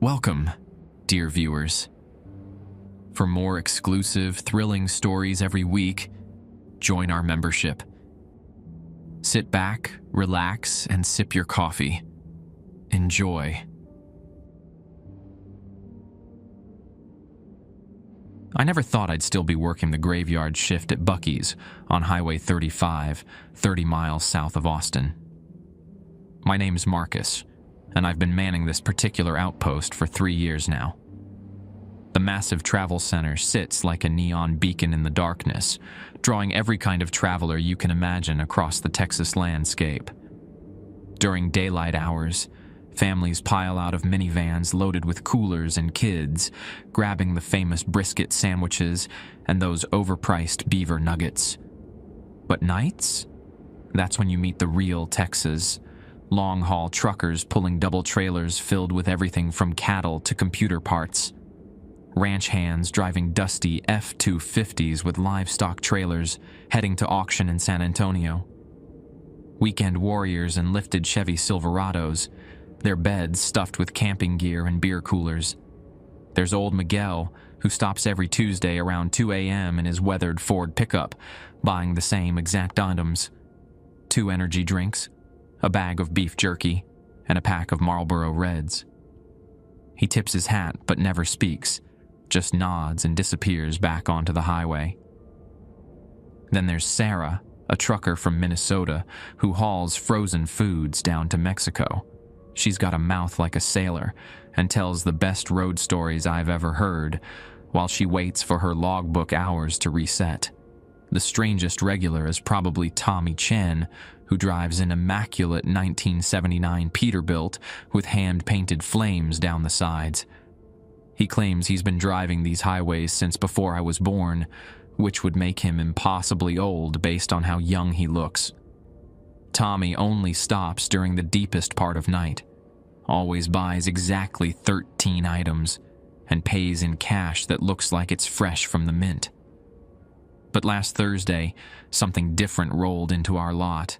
Welcome, dear viewers. For more exclusive, thrilling stories every week, join our membership. Sit back, relax, and sip your coffee. Enjoy. I never thought I'd still be working the graveyard shift at Buc-ee's on Highway 35, 30 miles south of Austin. My name's Marcus, and I've been manning this particular outpost for 3 years now. The massive travel center sits like a neon beacon in the darkness, drawing every kind of traveler you can imagine across the Texas landscape. During daylight hours, families pile out of minivans loaded with coolers and kids, grabbing the famous brisket sandwiches and those overpriced beaver nuggets. But nights? That's when you meet the real Texas. Long-haul truckers pulling double trailers filled with everything from cattle to computer parts. Ranch hands driving dusty F-250s with livestock trailers heading to auction in San Antonio. Weekend warriors in lifted Chevy Silverados, their beds stuffed with camping gear and beer coolers. There's old Miguel, who stops every Tuesday around 2 a.m. in his weathered Ford pickup, buying the same exact items: 2 energy drinks, a bag of beef jerky, and a pack of Marlboro Reds. He tips his hat but never speaks, just nods and disappears back onto the highway. Then there's Sarah, a trucker from Minnesota who hauls frozen foods down to Mexico. She's got a mouth like a sailor and tells the best road stories I've ever heard while she waits for her logbook hours to reset. The strangest regular is probably Tommy Chen, who drives an immaculate 1979 Peterbilt with hand-painted flames down the sides. He claims he's been driving these highways since before I was born, which would make him impossibly old based on how young he looks. Tommy only stops during the deepest part of night, always buys exactly 13 items, and pays in cash that looks like it's fresh from the mint. But last Thursday, something different rolled into our lot.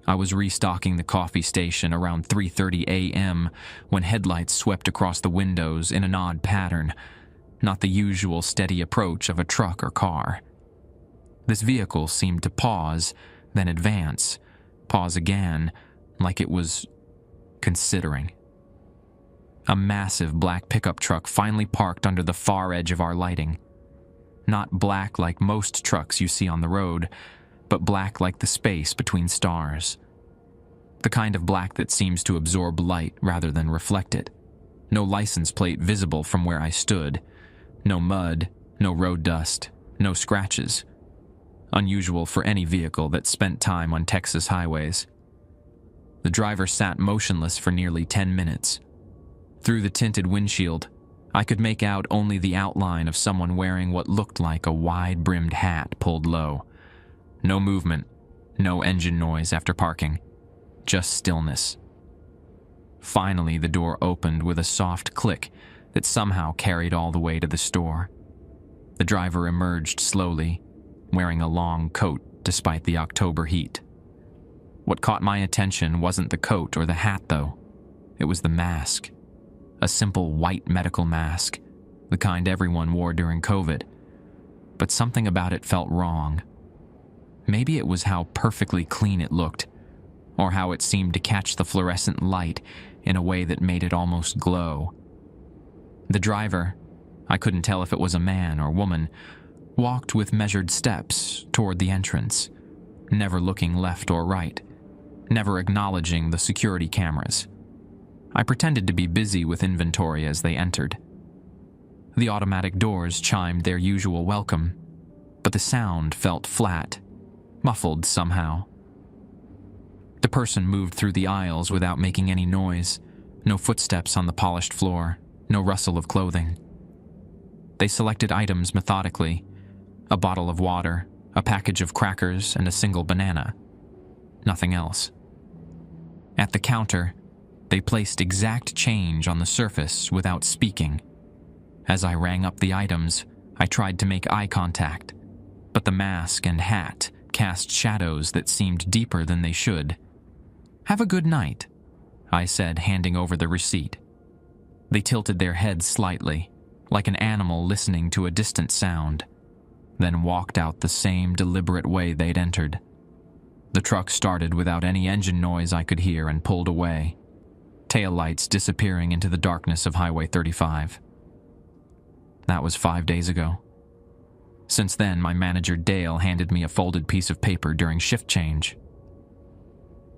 I was restocking the coffee station around 3:30 a.m. when headlights swept across the windows in an odd pattern, not the usual steady approach of a truck or car. This vehicle seemed to pause, then advance, pause again, like it was considering. A massive black pickup truck finally parked under the far edge of our lighting. Not black like most trucks you see on the road, but black like the space between stars. The kind of black that seems to absorb light rather than reflect it. No license plate visible from where I stood. No mud, no road dust, no scratches. Unusual for any vehicle that spent time on Texas highways. The driver sat motionless for nearly 10 minutes. Through the tinted windshield, I could make out only the outline of someone wearing what looked like a wide-brimmed hat pulled low. No movement, no engine noise after parking, just stillness. Finally, the door opened with a soft click that somehow carried all the way to the store. The driver emerged slowly, wearing a long coat despite the October heat. What caught my attention wasn't the coat or the hat, though. It was the mask. A simple white medical mask, the kind everyone wore during COVID. But something about it felt wrong. Maybe it was how perfectly clean it looked, or how it seemed to catch the fluorescent light in a way that made it almost glow. The driver, I couldn't tell if it was a man or woman, walked with measured steps toward the entrance, never looking left or right, never acknowledging the security cameras. I pretended to be busy with inventory as they entered. The automatic doors chimed their usual welcome, but the sound felt flat, muffled somehow. The person moved through the aisles without making any noise, no footsteps on the polished floor, no rustle of clothing. They selected items methodically: a bottle of water, a package of crackers, and a single banana. Nothing else. At the counter, they placed exact change on the surface without speaking. As I rang up the items, I tried to make eye contact, but the mask and hat cast shadows that seemed deeper than they should. "Have a good night," I said, handing over the receipt. They tilted their heads slightly, like an animal listening to a distant sound, then walked out the same deliberate way they'd entered. The truck started without any engine noise I could hear and pulled away, taillights disappearing into the darkness of Highway 35. That was 5 days ago. Since then, my manager Dale handed me a folded piece of paper during shift change.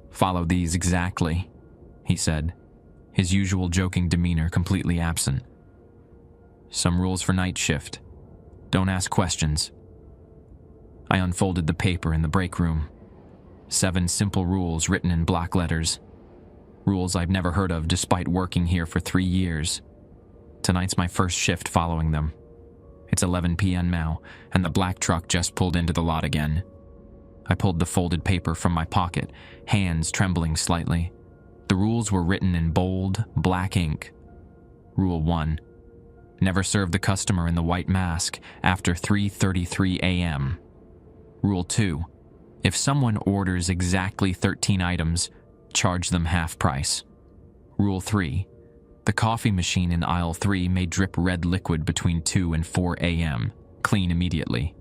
"Follow these exactly," he said, his usual joking demeanor completely absent. "Some rules for night shift. Don't ask questions." I unfolded the paper in the break room. 7 simple rules written in block letters. Rules I've never heard of despite working here for 3 years. Tonight's my first shift following them. It's 11 p.m. now, and the black truck just pulled into the lot again. I pulled the folded paper from my pocket, hands trembling slightly. The rules were written in bold, black ink. Rule 1. Never serve the customer in the white mask after 3:33 a.m. Rule 2. If someone orders exactly 13 items, charge them half price. Rule 3. The coffee machine in aisle 3 may drip red liquid between 2 and 4 a.m. Clean immediately.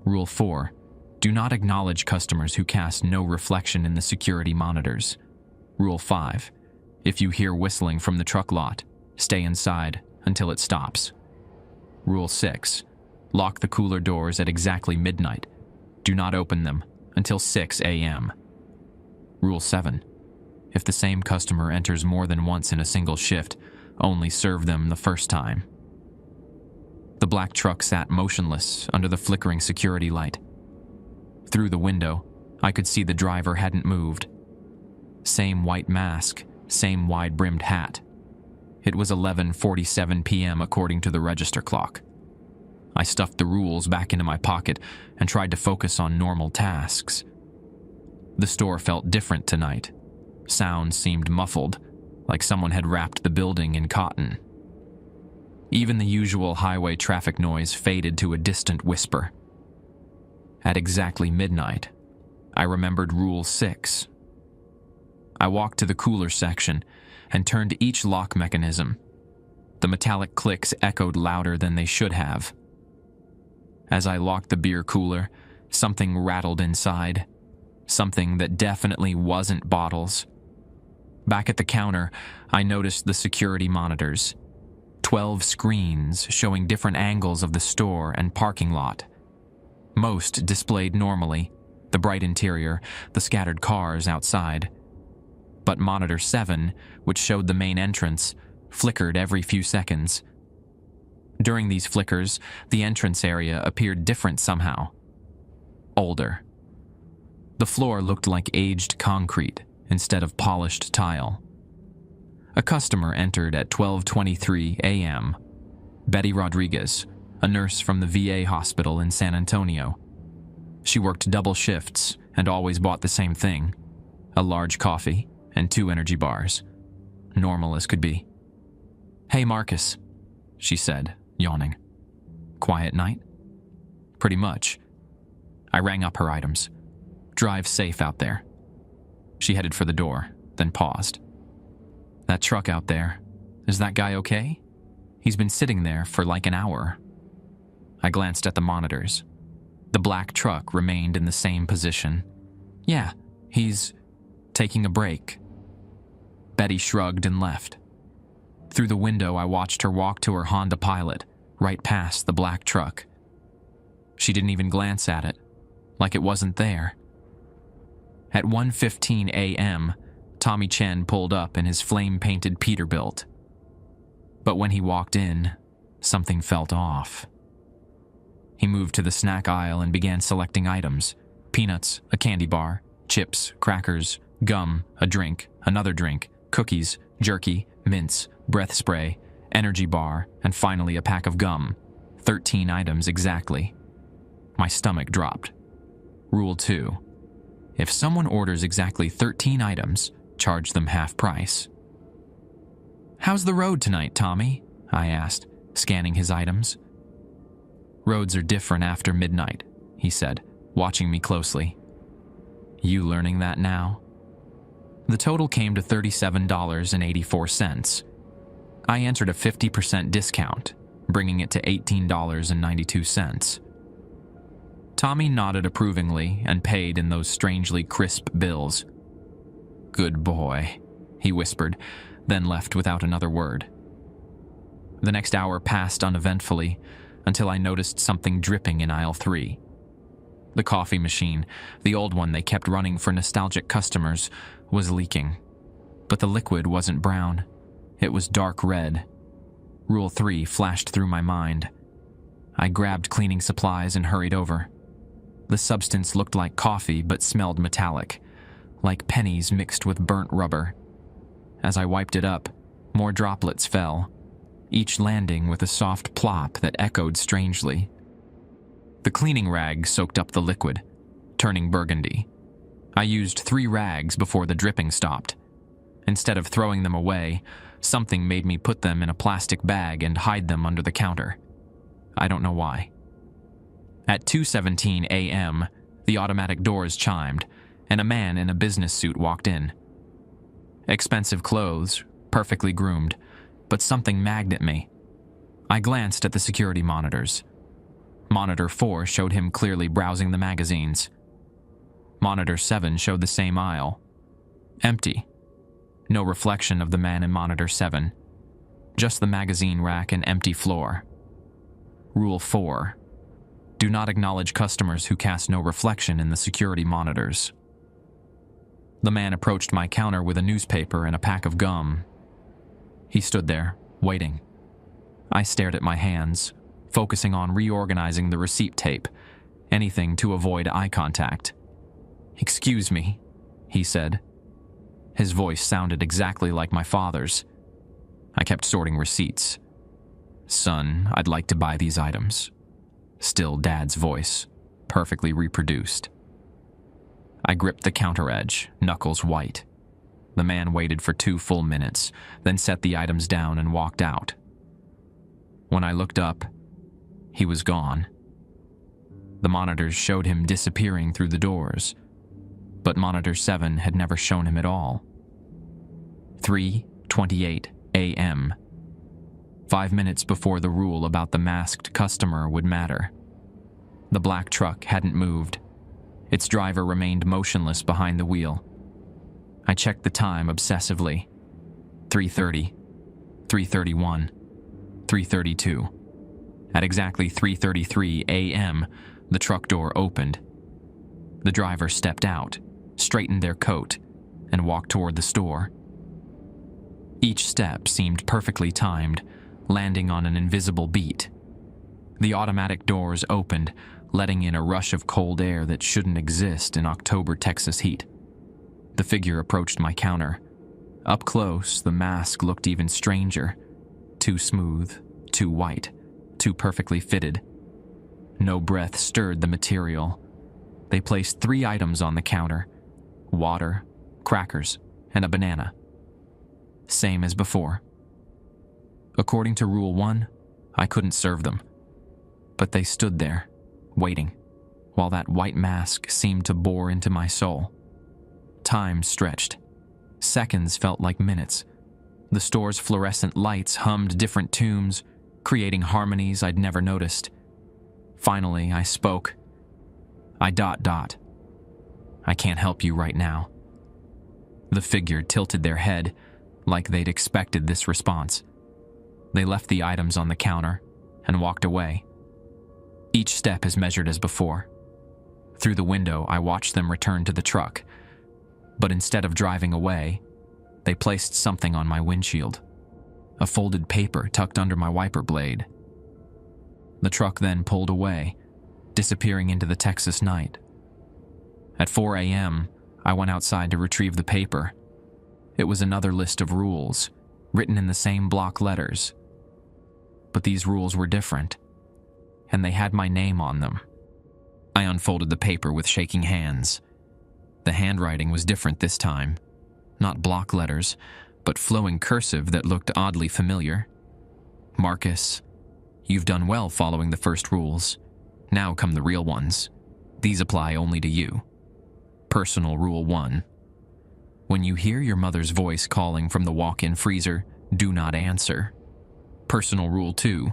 Rule 4. Do not acknowledge customers who cast no reflection in the security monitors. Rule 5. If you hear whistling from the truck lot, stay inside until it stops. Rule 6. Lock the cooler doors at exactly midnight. Do not open them until 6 a.m. Rule 7. If the same customer enters more than once in a single shift, only serve them the first time. The black truck sat motionless under the flickering security light. Through the window, I could see the driver hadn't moved. Same white mask, same wide-brimmed hat. It was 11:47 p.m. according to the register clock. I stuffed the rules back into my pocket and tried to focus on normal tasks. The store felt different tonight. Sounds seemed muffled, like someone had wrapped the building in cotton. Even the usual highway traffic noise faded to a distant whisper. At exactly midnight, I remembered Rule 6. I walked to the cooler section and turned each lock mechanism. The metallic clicks echoed louder than they should have. As I locked the beer cooler, something rattled inside. Something that definitely wasn't bottles. Back at the counter, I noticed the security monitors. 12 screens showing different angles of the store and parking lot. Most displayed normally, the bright interior, the scattered cars outside. But Monitor 7, which showed the main entrance, flickered every few seconds. During these flickers, the entrance area appeared different somehow. Older. The floor looked like aged concrete instead of polished tile. A customer entered at 12:23 a.m. Betty Rodriguez, a nurse from the VA hospital in San Antonio. She worked double shifts and always bought the same thing, a large coffee and 2 energy bars. Normal as could be. "Hey, Marcus," she said, yawning. "Quiet night?" "Pretty much." I rang up her items. "Drive safe out there." She headed for the door, then paused. "That truck out there, is that guy okay? He's been sitting there for like an hour." I glanced at the monitors. The black truck remained in the same position. "Yeah, he's taking a break." Betty shrugged and left. Through the window, I watched her walk to her Honda Pilot, right past the black truck. She didn't even glance at it, like it wasn't there. At 1:15 a.m., Tommy Chen pulled up in his flame-painted Peterbilt. But when he walked in, something felt off. He moved to the snack aisle and began selecting items: peanuts, a candy bar, chips, crackers, gum, a drink, another drink, cookies, jerky, mints, breath spray, energy bar, and finally a pack of gum. 13 items exactly. My stomach dropped. Rule 2. If someone orders exactly 13 items, charge them half price. "How's the road tonight, Tommy?" I asked, scanning his items. "Roads are different after midnight," he said, watching me closely. "You learning that now?" The total came to $37.84. I entered a 50% discount, bringing it to $18.92. Tommy nodded approvingly and paid in those strangely crisp bills. "Good boy," he whispered, then left without another word. The next hour passed uneventfully until I noticed something dripping in aisle 3. The coffee machine, the old one they kept running for nostalgic customers, was leaking. But the liquid wasn't brown. It was dark red. Rule 3 flashed through my mind. I grabbed cleaning supplies and hurried over. The substance looked like coffee but smelled metallic, like pennies mixed with burnt rubber. As I wiped it up, more droplets fell, each landing with a soft plop that echoed strangely. The cleaning rag soaked up the liquid, turning burgundy. I used 3 rags before the dripping stopped. Instead of throwing them away, something made me put them in a plastic bag and hide them under the counter. I don't know why. At 2:17 a.m., the automatic doors chimed, and a man in a business suit walked in. Expensive clothes, perfectly groomed, but something nagged at me. I glanced at the security monitors. Monitor 4 showed him clearly browsing the magazines. Monitor 7 showed the same aisle. Empty. No reflection of the man in Monitor 7. Just the magazine rack and empty floor. Rule 4. Do not acknowledge customers who cast no reflection in the security monitors. The man approached my counter with a newspaper and a pack of gum. He stood there, waiting. I stared at my hands, focusing on reorganizing the receipt tape, anything to avoid eye contact. "Excuse me," he said. His voice sounded exactly like my father's. I kept sorting receipts. "Son, I'd like to buy these items." Still Dad's voice, perfectly reproduced. I gripped the counter edge, knuckles white. The man waited for 2 full minutes, then set the items down and walked out. When I looked up, he was gone. The monitors showed him disappearing through the doors, but Monitor 7 had never shown him at all. 3:28 a.m. 5 minutes before the rule about the masked customer would matter. The black truck hadn't moved. Its driver remained motionless behind the wheel. I checked the time obsessively. 3:30, 3:31, 3:32. At exactly 3:33 a.m., the truck door opened. The driver stepped out, straightened their coat, and walked toward the store. Each step seemed perfectly timed, landing on an invisible beat. The automatic doors opened, letting in a rush of cold air that shouldn't exist in October Texas heat. The figure approached my counter. Up close, the mask looked even stranger. Too smooth, too white, too perfectly fitted. No breath stirred the material. They placed 3 items on the counter: water, crackers, and a banana. Same as before. According to Rule 1, I couldn't serve them. But they stood there, waiting, while that white mask seemed to bore into my soul. Time stretched. Seconds felt like minutes. The store's fluorescent lights hummed different tunes, creating harmonies I'd never noticed. Finally, I spoke. I ... I can't help you right now. The figure tilted their head, like they'd expected this response. They left the items on the counter and walked away. Each step as measured as before. Through the window, I watched them return to the truck. But instead of driving away, they placed something on my windshield. A folded paper tucked under my wiper blade. The truck then pulled away, disappearing into the Texas night. At 4 a.m., I went outside to retrieve the paper. It was another list of rules, written in the same block letters. But these rules were different, and they had my name on them. I unfolded the paper with shaking hands. The handwriting was different this time. Not block letters, but flowing cursive that looked oddly familiar. "Marcus, you've done well following the first rules. Now come the real ones. These apply only to you. Personal Rule 1. When you hear your mother's voice calling from the walk-in freezer, do not answer. Personal Rule 2.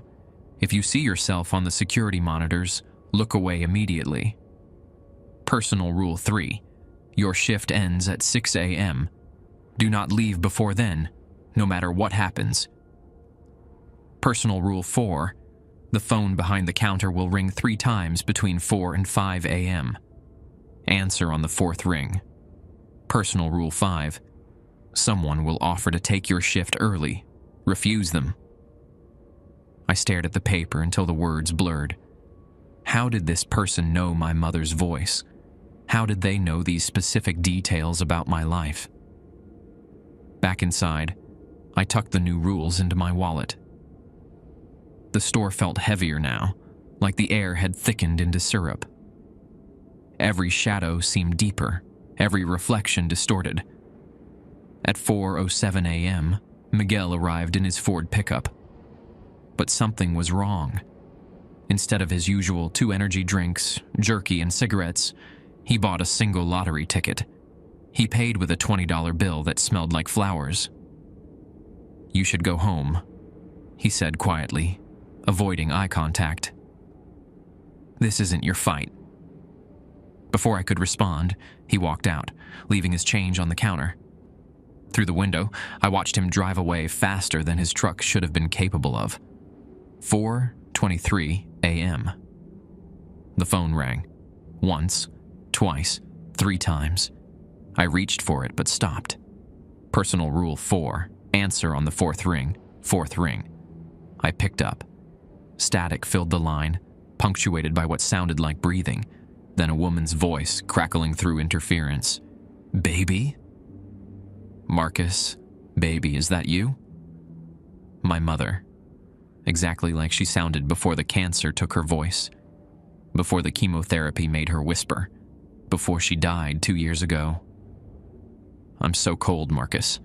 If you see yourself on the security monitors, look away immediately. Personal Rule 3. Your shift ends at 6 a.m. Do not leave before then, no matter what happens. Personal Rule 4. The phone behind the counter will ring 3 times between 4 and 5 a.m. Answer on the 4th ring. Personal Rule 5. Someone will offer to take your shift early. Refuse them. I stared at the paper until the words blurred. How did this person know my mother's voice? How did they know these specific details about my life? Back inside, I tucked the new rules into my wallet. The store felt heavier now, like the air had thickened into syrup. Every shadow seemed deeper, every reflection distorted. At 4:07 a.m., Miguel arrived in his Ford pickup. But something was wrong. Instead of his usual 2 energy drinks, jerky, and cigarettes, he bought a single lottery ticket. He paid with a $20 bill that smelled like flowers. "You should go home," he said quietly, avoiding eye contact. "This isn't your fight." Before I could respond, he walked out, leaving his change on the counter. Through the window, I watched him drive away faster than his truck should have been capable of. 4:23 a.m. The phone rang. Once, twice, 3 times. I reached for it but stopped. Personal Rule 4. Answer on the 4th ring. 4th ring. I picked up. Static filled the line, punctuated by what sounded like breathing, then a woman's voice crackling through interference. "Baby?" "Marcus, baby, is that you?" My mother. Exactly like she sounded before the cancer took her voice, before the chemotherapy made her whisper, before she died 2 years ago. "I'm so cold, Marcus.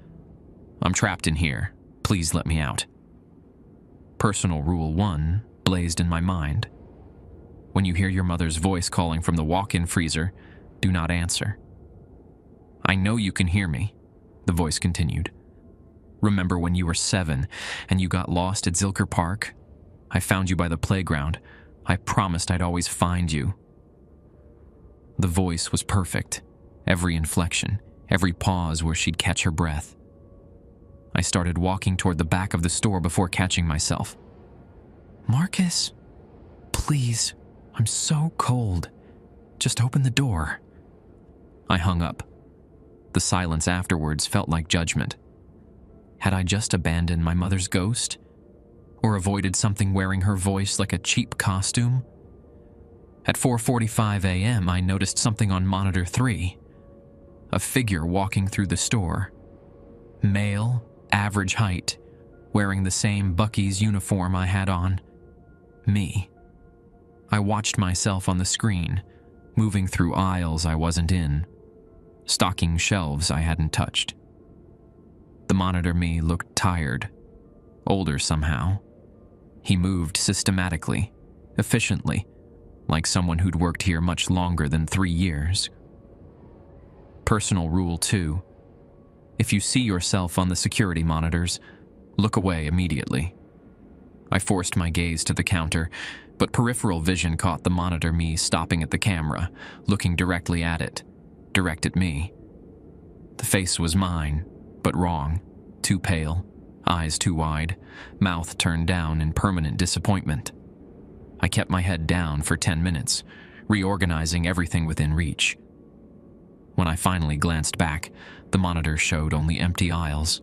I'm trapped in here. Please let me out." Personal Rule 1 blazed in my mind. When you hear your mother's voice calling from the walk-in freezer, do not answer. "I know you can hear me," the voice continued. "Remember when you were 7 and you got lost at Zilker Park? I found you by the playground. I promised I'd always find you." The voice was perfect. Every inflection, every pause where she'd catch her breath. I started walking toward the back of the store before catching myself. "Marcus, please, I'm so cold. Just open the door." I hung up. The silence afterwards felt like judgment. Had I just abandoned my mother's ghost? Or avoided something wearing her voice like a cheap costume? At 4:45 a.m., I noticed something on monitor 3. A figure walking through the store. Male, average height, wearing the same Buc-ee's uniform I had on. Me. I watched myself on the screen, moving through aisles I wasn't in, stocking shelves I hadn't touched. The monitor me looked tired, older somehow. He moved systematically, efficiently, like someone who'd worked here much longer than 3 years. Personal Rule 2. If you see yourself on the security monitors, look away immediately. I forced my gaze to the counter, but peripheral vision caught the monitor me stopping at the camera, looking directly at it, direct at me. The face was mine, but wrong, too pale, eyes too wide, mouth turned down in permanent disappointment. I kept my head down for 10 minutes, reorganizing everything within reach. When I finally glanced back, the monitor showed only empty aisles.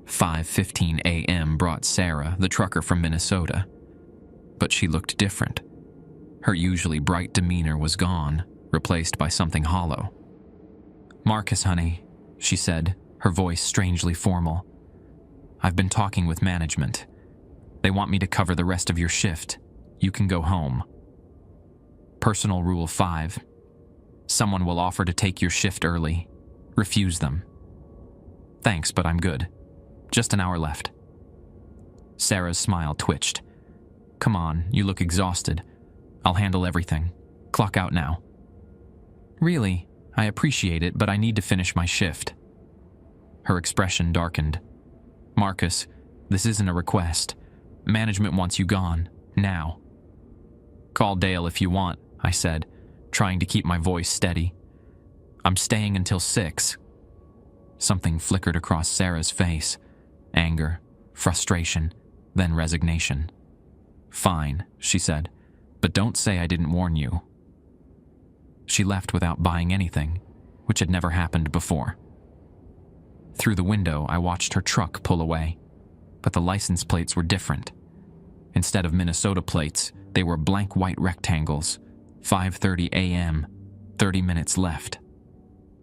5:15 a.m. brought Sarah, the trucker from Minnesota. But she looked different. Her usually bright demeanor was gone, replaced by something hollow. "Marcus, honey," she said, her voice strangely formal. "I've been talking with management. They want me to cover the rest of your shift. You can go home." Personal Rule 5. Someone will offer to take your shift early. Refuse them. "Thanks, but I'm good. Just an hour left." Sarah's smile twitched. "Come on, you look exhausted. I'll handle everything. Clock out now." "Really, I appreciate it, but I need to finish my shift." Her expression darkened. "Marcus, this isn't a request. Management wants you gone, now. Call Dale if you want, I said, trying to keep my voice steady. I'm staying until 6. Something flickered across Sarah's face. Anger, frustration, then resignation. Fine, she said, but don't say I didn't warn you. She left without buying anything, which had never happened before. Through the window, I watched her truck pull away, but the license plates were different. Instead of Minnesota plates, they were blank white rectangles. 5:30 a.m., 30 minutes left.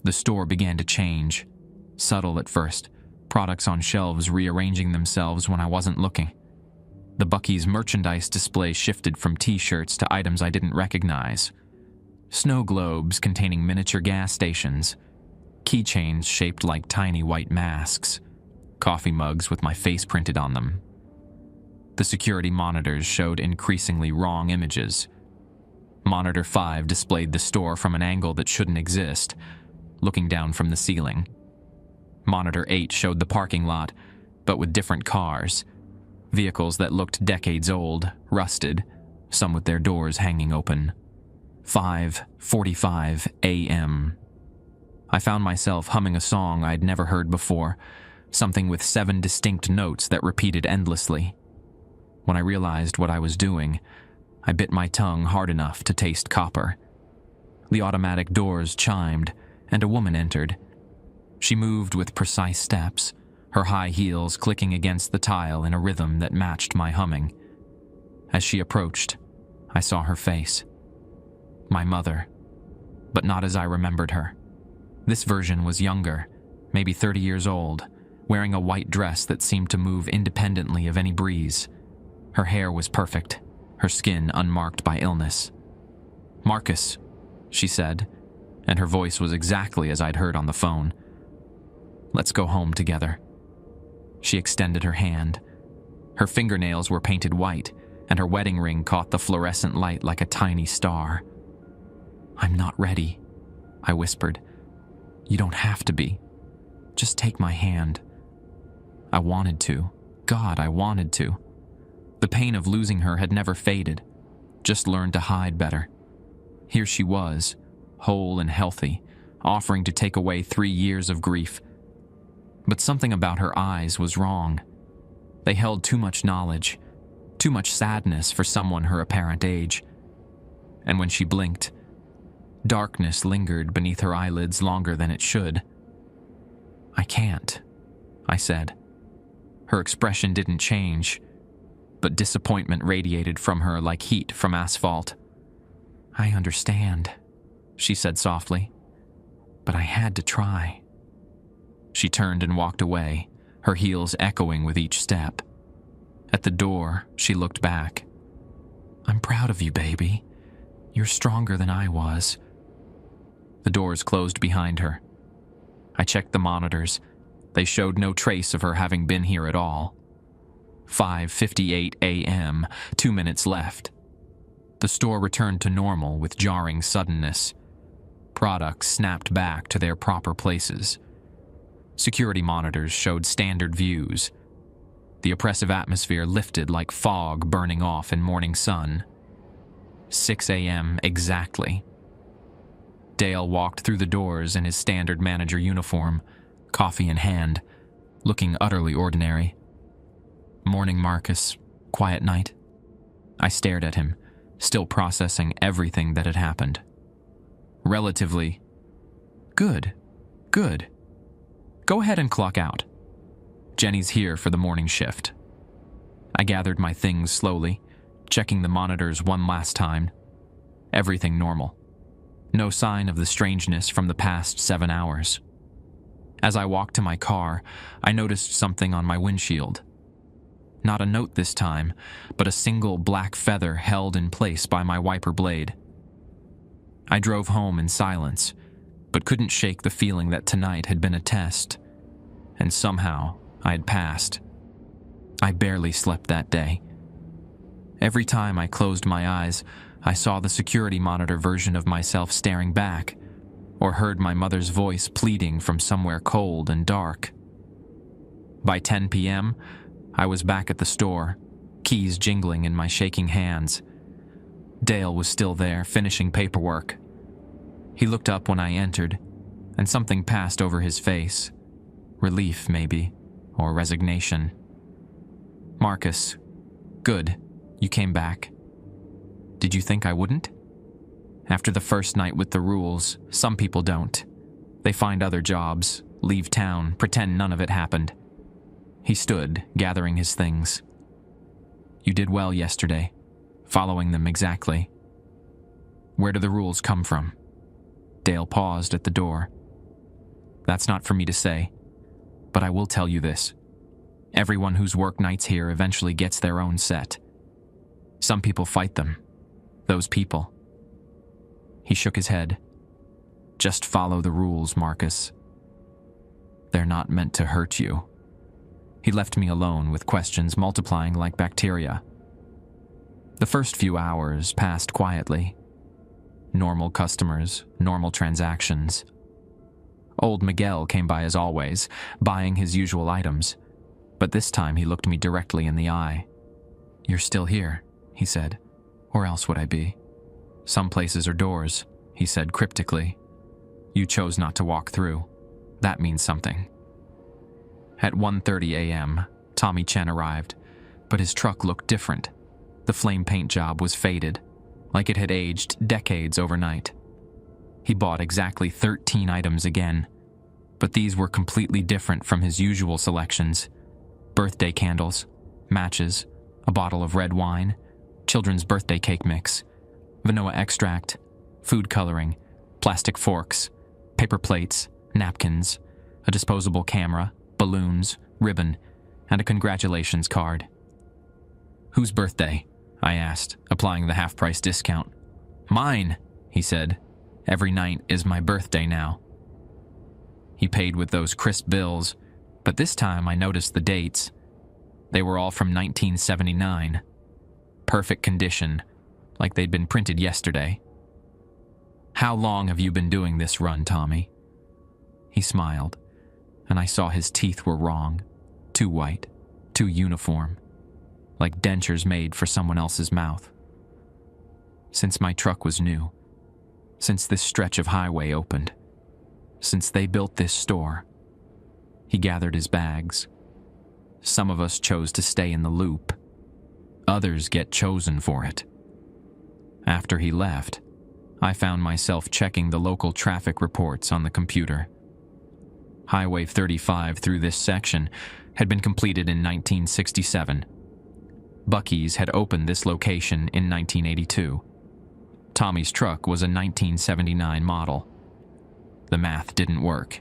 The store began to change. Subtle at first, products on shelves rearranging themselves when I wasn't looking. The Buc-ee's merchandise display shifted from t-shirts to items I didn't recognize. Snow globes containing miniature gas stations, keychains shaped like tiny white masks, coffee mugs with my face printed on them. The security monitors showed increasingly wrong images. Monitor 5 displayed the store from an angle that shouldn't exist, looking down from the ceiling. Monitor 8 showed the parking lot, but with different cars. Vehicles that looked decades old, rusted, some with their doors hanging open. 5:45 a.m. I found myself humming a song I'd never heard before, something with 7 distinct notes that repeated endlessly. When I realized what I was doing, I bit my tongue hard enough to taste copper. The automatic doors chimed, and a woman entered. She moved with precise steps, her high heels clicking against the tile in a rhythm that matched my humming. As she approached, I saw her face. My mother, but not as I remembered her. This version was younger, maybe 30 years old, wearing a white dress that seemed to move independently of any breeze. Her hair was perfect, her skin unmarked by illness. "Marcus," she said, and her voice was exactly as I'd heard on the phone. "Let's go home together." She extended her hand. Her fingernails were painted white, and her wedding ring caught the fluorescent light like a tiny star. "I'm not ready," I whispered. "You don't have to be. Just take my hand." I wanted to. God, I wanted to. The pain of losing her had never faded, just learned to hide better. Here she was, whole and healthy, offering to take away 3 years of grief. But something about her eyes was wrong. They held too much knowledge, too much sadness for someone her apparent age. And when she blinked, darkness lingered beneath her eyelids longer than it should. "I can't," I said. Her expression didn't change, but disappointment radiated from her like heat from asphalt. "I understand," she said softly, "but I had to try." She turned and walked away, her heels echoing with each step. At the door, she looked back. "I'm proud of you, baby. You're stronger than I was." The doors closed behind her. I checked the monitors. They showed no trace of her having been here at all. 5:58 a.m., 2 minutes left. The store returned to normal with jarring suddenness. Products snapped back to their proper places. Security monitors showed standard views. The oppressive atmosphere lifted like fog burning off in morning sun. 6 a.m. exactly. Dale walked through the doors in his standard manager uniform, coffee in hand, looking utterly ordinary. "Morning, Marcus. Quiet night?" I stared at him, still processing everything that had happened. "Relatively." "Good. Good. Go ahead and clock out. Jenny's here for the morning shift." I gathered my things slowly, checking the monitors one last time. Everything normal. No sign of the strangeness from the past 7 hours. As I walked to my car, I noticed something on my windshield. Not a note this time, but a single black feather held in place by my wiper blade. I drove home in silence, but couldn't shake the feeling that tonight had been a test, and somehow I had passed. I barely slept that day. Every time I closed my eyes, I saw the security monitor version of myself staring back, or heard my mother's voice pleading from somewhere cold and dark. By 10 p.m., I was back at the store, keys jingling in my shaking hands. Dale was still there, finishing paperwork. He looked up when I entered, and something passed over his face. Relief, maybe, or resignation. "Marcus, good. You came back. Did you think I wouldn't? After the first night with the rules, some people don't. They find other jobs, leave town, pretend none of it happened." He stood, gathering his things. "You did well yesterday, following them exactly. Where do the rules come from?" Dale paused at the door. "That's not for me to say, but I will tell you this. Everyone who's worked nights here eventually gets their own set. Some people fight them. Those people." He shook his head. "Just follow the rules, Marcus. They're not meant to hurt you." He left me alone with questions multiplying like bacteria. The first few hours passed quietly. Normal customers, normal transactions. Old Miguel came by as always, buying his usual items, but this time he looked me directly in the eye. "You're still here," he said. "Where else would I be?" "Some places are doors," he said cryptically. "You chose not to walk through. That means something." At 1:30 a.m., Tommy Chen arrived, but his truck looked different. The flame paint job was faded, like it had aged decades overnight. He bought exactly 13 items again, but these were completely different from his usual selections. Birthday candles, matches, a bottle of red wine, children's birthday cake mix, vanilla extract, food coloring, plastic forks, paper plates, napkins, a disposable camera, balloons, ribbon, and a congratulations card. "Whose birthday?" I asked, applying the half-price discount. "Mine," he said. "Every night is my birthday now." He paid with those crisp bills, but this time I noticed the dates. They were all from 1979. Perfect condition, like they'd been printed yesterday. "How long have you been doing this run, Tommy?" He smiled, and I saw his teeth were wrong, too white, too uniform, like dentures made for someone else's mouth. "Since my truck was new, since this stretch of highway opened, since they built this store." He gathered his bags. "Some of us chose to stay in the loop. Others get chosen for it." After he left, I found myself checking the local traffic reports on the computer. Highway 35 through this section had been completed in 1967. Buc-ee's had opened this location in 1982. Tommy's truck was a 1979 model. The math didn't work.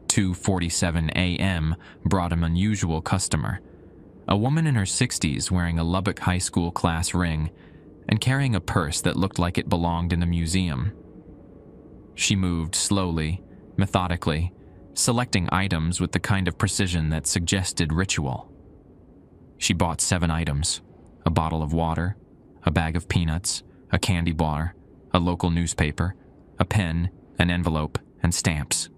2:47 a.m. brought an unusual customer, a woman in her 60s wearing a Lubbock High School class ring and carrying a purse that looked like it belonged in a museum. She moved slowly, methodically, selecting items with the kind of precision that suggested ritual. She bought 7 items: a bottle of water, a bag of peanuts, a candy bar, a local newspaper, a pen, an envelope, and stamps.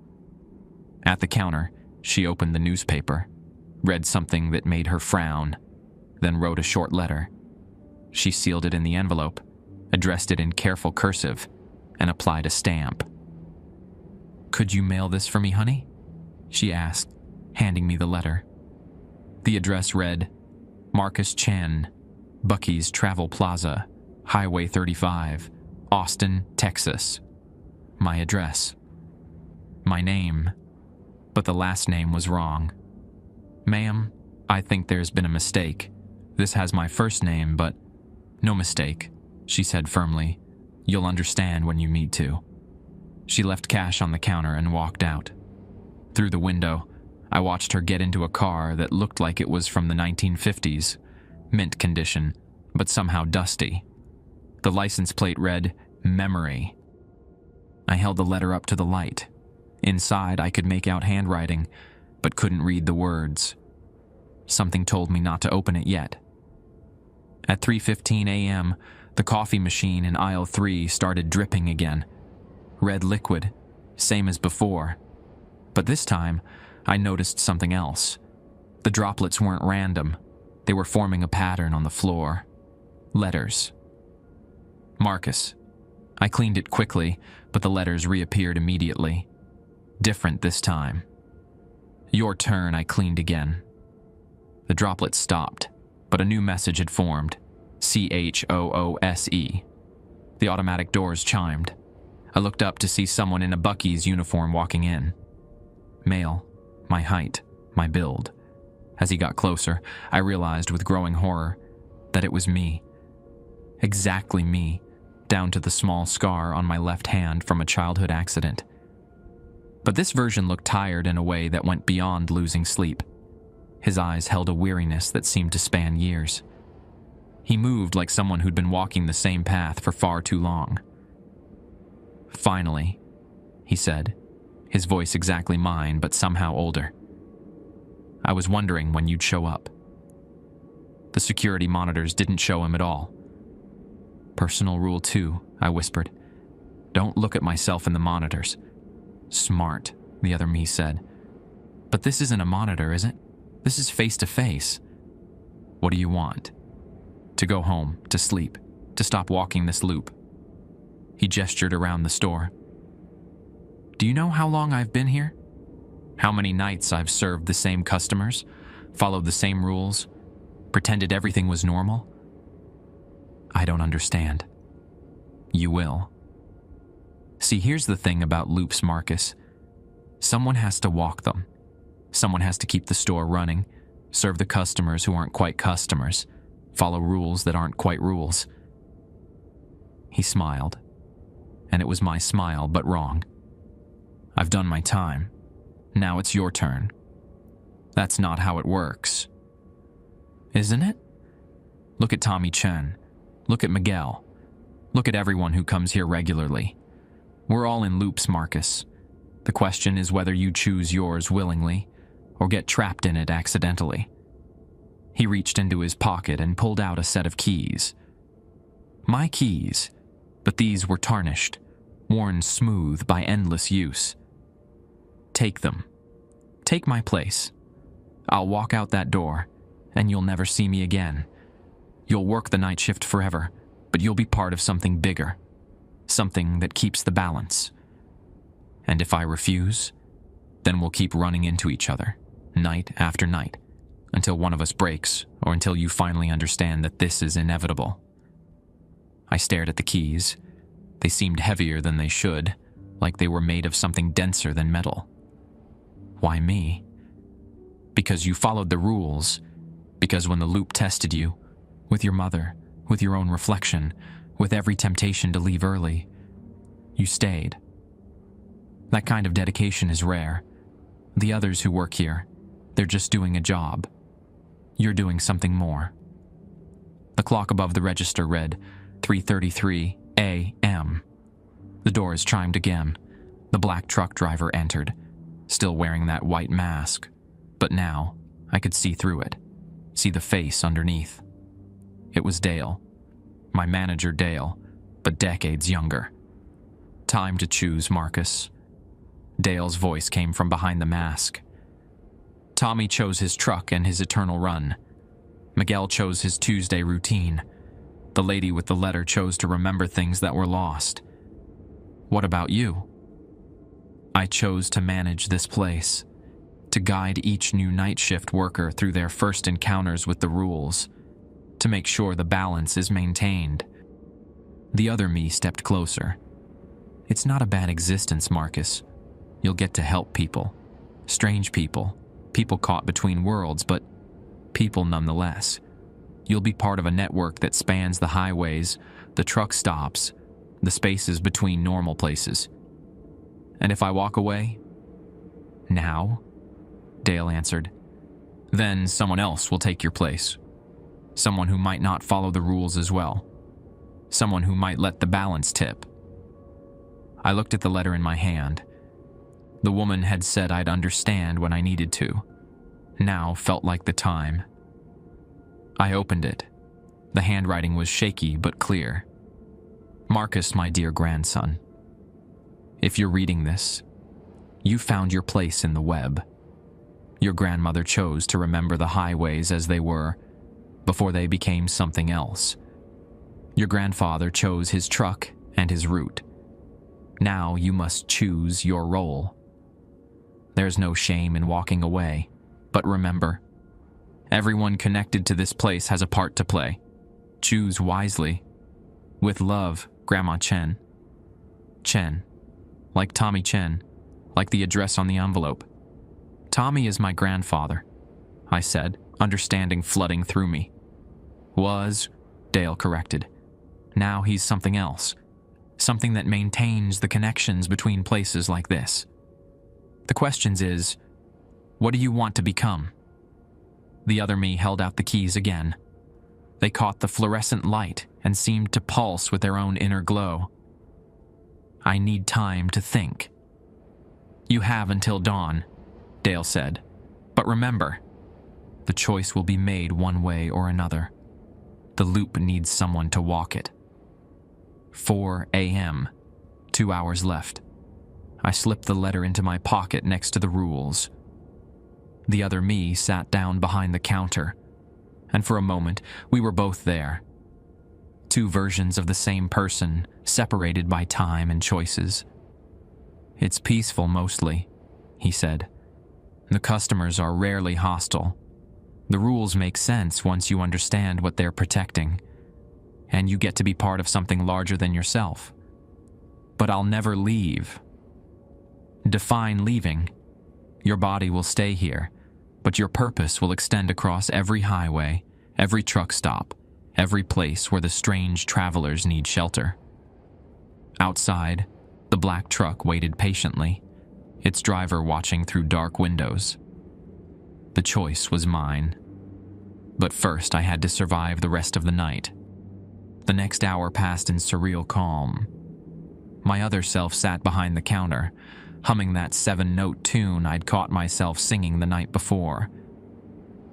At the counter, she opened the newspaper, read something that made her frown, then wrote a short letter. She sealed it in the envelope, addressed it in careful cursive, and applied a stamp. "Could you mail this for me, honey?" she asked, handing me the letter. The address read, Marcus Chen, Buc-ee's Travel Plaza, Highway 35, Austin, Texas. My address. My name, but the last name was wrong. "Ma'am, I think there's been a mistake. This has my first name, but..." "No mistake," she said firmly. "You'll understand when you need to." She left cash on the counter and walked out. Through the window, I watched her get into a car that looked like it was from the 1950s, mint condition, but somehow dusty. The license plate read, Memory. I held the letter up to the light. Inside, I could make out handwriting, but couldn't read the words. Something told me not to open it yet. At 3:15 a.m., the coffee machine in aisle 3 started dripping again. Red liquid, same as before. But this time, I noticed something else. The droplets weren't random. They were forming a pattern on the floor. Letters. Marcus. I cleaned it quickly, but the letters reappeared immediately. Different this time. Your turn, I cleaned again. The droplets stopped, but a new message had formed. CHOOSE. The automatic doors chimed. I looked up to see someone in a Buc-ee's uniform walking in. Male, my height, my build. As he got closer, I realized with growing horror that it was me. Exactly me, down to the small scar on my left hand from a childhood accident. But this version looked tired in a way that went beyond losing sleep. His eyes held a weariness that seemed to span years. He moved like someone who'd been walking the same path for far too long. Finally, he said, his voice exactly mine, but somehow older. I was wondering when you'd show up. The security monitors didn't show him at all. Personal rule 2, I whispered. Don't look at myself in the monitors. Smart, the other me said. But this isn't a monitor, is it? This is face to face. What do you want? To go home, to sleep, to stop walking this loop. He gestured around the store. Do you know how long I've been here? How many nights I've served the same customers, followed the same rules, pretended everything was normal? I don't understand. You will. See, here's the thing about loops, Marcus. Someone has to walk them. Someone has to keep the store running, serve the customers who aren't quite customers, follow rules that aren't quite rules. He smiled, and it was my smile, but wrong. I've done my time. Now it's your turn. That's not how it works. Isn't it? Look at Tommy Chen. Look at Miguel. Look at everyone who comes here regularly. We're all in loops, Marcus. The question is whether you choose yours willingly or get trapped in it accidentally. He reached into his pocket and pulled out a set of keys. My keys, but these were tarnished, worn smooth by endless use. Take them. Take my place. I'll walk out that door, and you'll never see me again. You'll work the night shift forever, but you'll be part of something bigger, something that keeps the balance. And if I refuse, then we'll keep running into each other, night after night, until one of us breaks, or until you finally understand that this is inevitable. I stared at the keys. They seemed heavier than they should, like they were made of something denser than metal. Why me? Because you followed the rules. Because when the loop tested you, with your mother, with your own reflection, with every temptation to leave early, you stayed. That kind of dedication is rare. The others who work here, they're just doing a job. You're doing something more. The clock above the register read 3:33 a.m. The doors chimed again. The black truck driver entered, still wearing that white mask, but now I could see through it, see the face underneath. It was Dale, my manager Dale, but decades younger. Time to choose, Marcus. Dale's voice came from behind the mask. Tommy chose his truck and his eternal run. Miguel chose his Tuesday routine. The lady with the letter chose to remember things that were lost. What about you? I chose to manage this place, to guide each new night shift worker through their first encounters with the rules, to make sure the balance is maintained. The other me stepped closer. It's not a bad existence, Marcus. You'll get to help people, strange people, people caught between worlds, but people nonetheless. You'll be part of a network that spans the highways, the truck stops, the spaces between normal places. And if I walk away? Now? Dale answered. Then someone else will take your place. Someone who might not follow the rules as well. Someone who might let the balance tip. I looked at the letter in my hand. The woman had said I'd understand when I needed to. Now felt like the time. I opened it. The handwriting was shaky but clear. Marcus, my dear grandson. If you're reading this, you found your place in the web. Your grandmother chose to remember the highways as they were, before they became something else. Your grandfather chose his truck and his route. Now you must choose your role. There's no shame in walking away, but remember, everyone connected to this place has a part to play. Choose wisely. With love, Grandma Chen. Chen. Like Tommy Chen. Like the address on the envelope. Tommy is my grandfather, I said, understanding flooding through me. Was, Dale corrected. Now he's something else. Something that maintains the connections between places like this. The question is, what do you want to become? The other me held out the keys again. They caught the fluorescent light and seemed to pulse with their own inner glow. I need time to think. You have until dawn, Dale said. But remember, the choice will be made one way or another. The loop needs someone to walk it. 4 a.m., 2 hours left. I slipped the letter into my pocket next to the rules. The other me sat down behind the counter, and for a moment we were both there. Two versions of the same person, separated by time and choices. It's peaceful mostly, he said. The customers are rarely hostile. The rules make sense once you understand what they're protecting, and you get to be part of something larger than yourself. But I'll never leave. Define leaving. Your body will stay here, but your purpose will extend across every highway, every truck stop, every place where the strange travelers need shelter. Outside, the black truck waited patiently, its driver watching through dark windows. The choice was mine. But first I had to survive the rest of the night. The next hour passed in surreal calm. My other self sat behind the counter, humming that 7-note tune I'd caught myself singing the night before.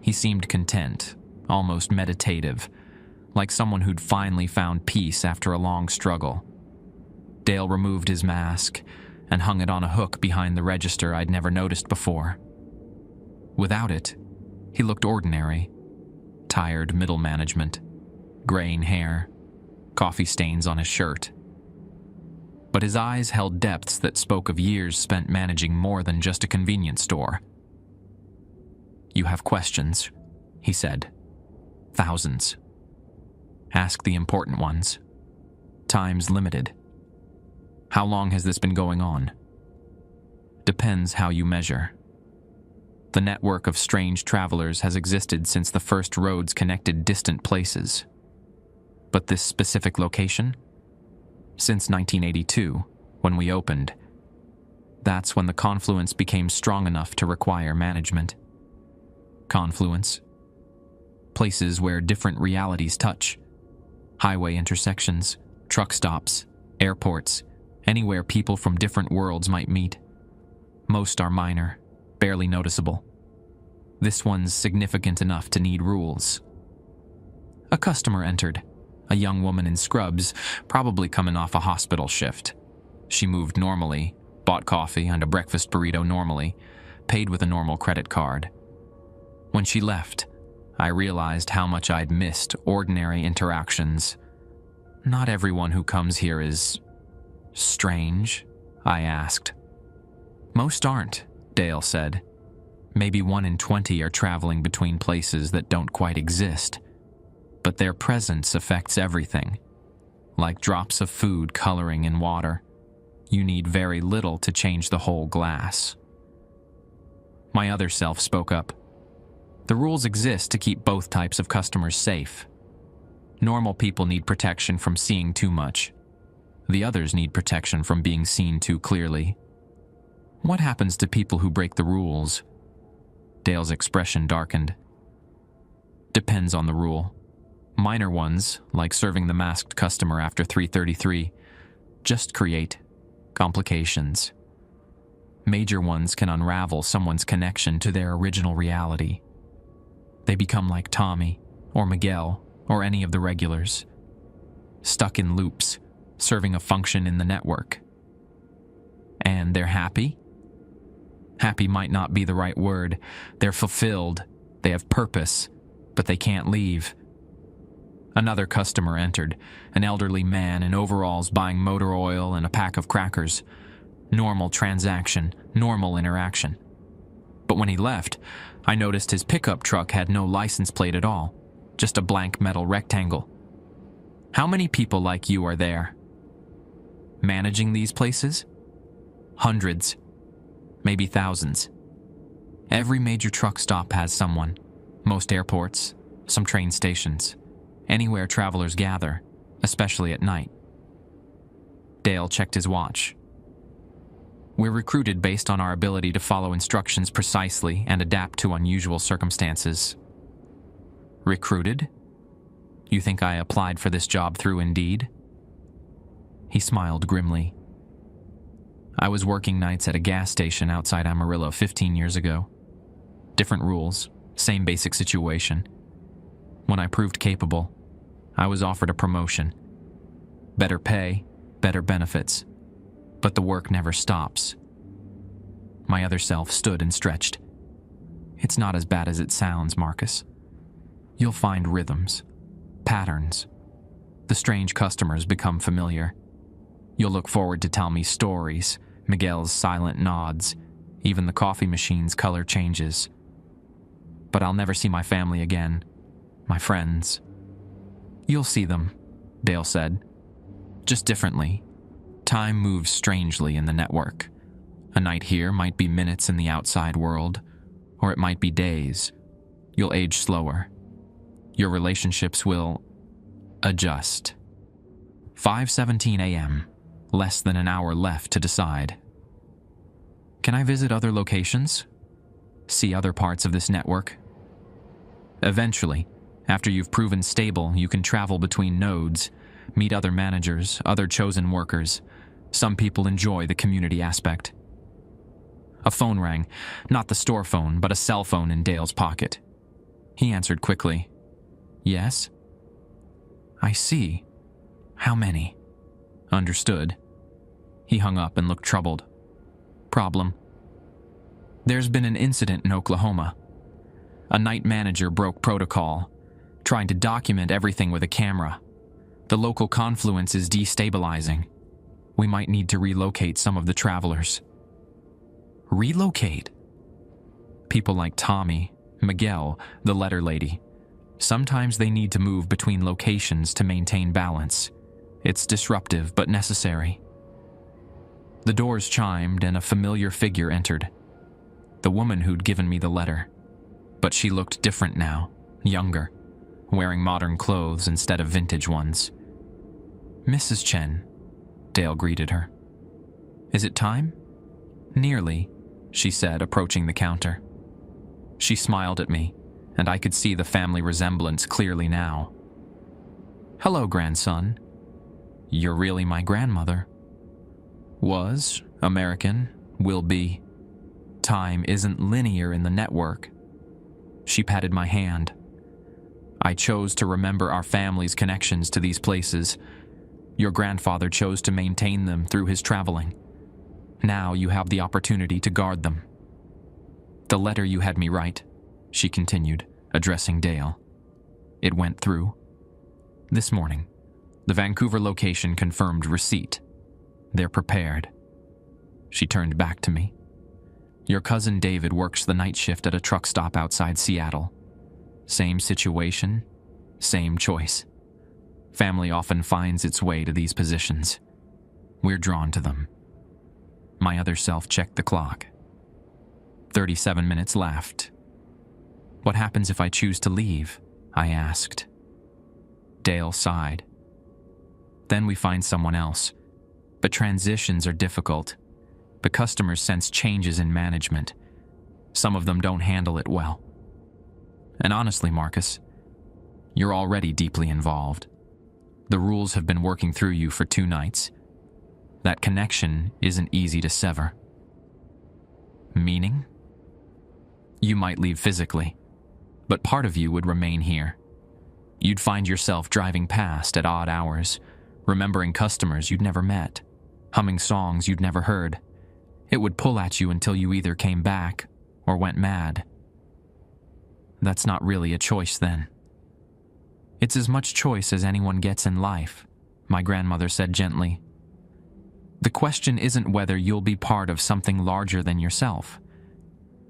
He seemed content, almost meditative, like someone who'd finally found peace after a long struggle. Dale removed his mask and hung it on a hook behind the register I'd never noticed before. Without it, he looked ordinary. Tired middle management, graying hair, coffee stains on his shirt. But his eyes held depths that spoke of years spent managing more than just a convenience store. You have questions, he said. Thousands. Ask the important ones. Time's limited. How long has this been going on? Depends how you measure. The network of strange travelers has existed since the first roads connected distant places. But this specific location? Since 1982, when we opened. That's when the confluence became strong enough to require management. Confluence. Places where different realities touch. Highway intersections, truck stops, airports, anywhere people from different worlds might meet. Most are minor, barely noticeable. This one's significant enough to need rules. A customer entered, a young woman in scrubs, probably coming off a hospital shift. She moved normally, bought coffee and a breakfast burrito normally, paid with a normal credit card. When she left, I realized how much I'd missed ordinary interactions. Not everyone who comes here is strange, I asked. Most aren't, Dale said. Maybe 1 in 20 are traveling between places that don't quite exist. But their presence affects everything. Like drops of food coloring in water. You need very little to change the whole glass. My other self spoke up. The rules exist to keep both types of customers safe. Normal people need protection from seeing too much. The others need protection from being seen too clearly. What happens to people who break the rules? Dale's expression darkened. Depends on the rule. Minor ones, like serving the masked customer after 3:33, just create complications. Major ones can unravel someone's connection to their original reality. They become like Tommy, or Miguel, or any of the regulars. Stuck in loops, serving a function in the network. And they're happy? Happy might not be the right word. They're fulfilled, they have purpose, but they can't leave, Another customer entered, an elderly man in overalls buying motor oil and a pack of crackers. Normal transaction, normal interaction. But when he left, I noticed his pickup truck had no license plate at all, just a blank metal rectangle. How many people like you are there? Managing these places? Hundreds, maybe thousands. Every major truck stop has someone. Most airports, some train stations, anywhere travelers gather, especially at night. Dale checked his watch. We're recruited based on our ability to follow instructions precisely and adapt to unusual circumstances. Recruited? You think I applied for this job through Indeed? He smiled grimly. I was working nights at a gas station outside Amarillo 15 years ago. Different rules, same basic situation. When I proved capable, I was offered a promotion. Better pay, better benefits. But the work never stops. My other self stood and stretched. It's not as bad as it sounds, Marcus. You'll find rhythms, patterns. The strange customers become familiar. You'll look forward to tell me stories, Miguel's silent nods, even the coffee machine's color changes. But I'll never see my family again, my friends. You'll see them, Dale said. Just differently. Time moves strangely in the network. A night here might be minutes in the outside world, or it might be days. You'll age slower. Your relationships will adjust. 5:17 a.m., less than an hour left to decide. Can I visit other locations? See other parts of this network? Eventually, after you've proven stable, you can travel between nodes, meet other managers, other chosen workers. Some people enjoy the community aspect. A phone rang, not the store phone, but a cell phone in Dale's pocket. He answered quickly. Yes? I see. How many? Understood. He hung up and looked troubled. Problem. There's been an incident in Oklahoma. A night manager broke protocol, trying to document everything with a camera. The local confluence is destabilizing. We might need to relocate some of the travelers. Relocate? People like Tommy, Miguel, the letter lady. Sometimes they need to move between locations to maintain balance. It's disruptive but necessary. The doors chimed and a familiar figure entered. The woman who'd given me the letter. But she looked different now, younger, wearing modern clothes instead of vintage ones. Mrs. Chen, Dale greeted her. Is it time? Nearly, she said, approaching the counter. She smiled at me, and I could see the family resemblance clearly now. Hello, grandson. You're really my grandmother. Was, American, will be. Time isn't linear in the network. She patted my hand. I chose to remember our family's connections to these places. Your grandfather chose to maintain them through his traveling. Now you have the opportunity to guard them. The letter you had me write, she continued, addressing Dale. It went through. This morning, the Vancouver location confirmed receipt. They're prepared. She turned back to me. Your cousin David works the night shift at a truck stop outside Seattle. Same situation, same choice. Family often finds its way to these positions. We're drawn to them. My other self checked the clock. 37 minutes left. What happens if I choose to leave? I asked. Dale sighed. Then we find someone else. But transitions are difficult. The customers sense changes in management. Some of them don't handle it well. And honestly, Marcus, you're already deeply involved. The rules have been working through you for 2 nights. That connection isn't easy to sever. Meaning? You might leave physically, but part of you would remain here. You'd find yourself driving past at odd hours, remembering customers you'd never met, humming songs you'd never heard. It would pull at you until you either came back or went mad. That's not really a choice then. It's as much choice as anyone gets in life, my grandmother said gently. The question isn't whether you'll be part of something larger than yourself.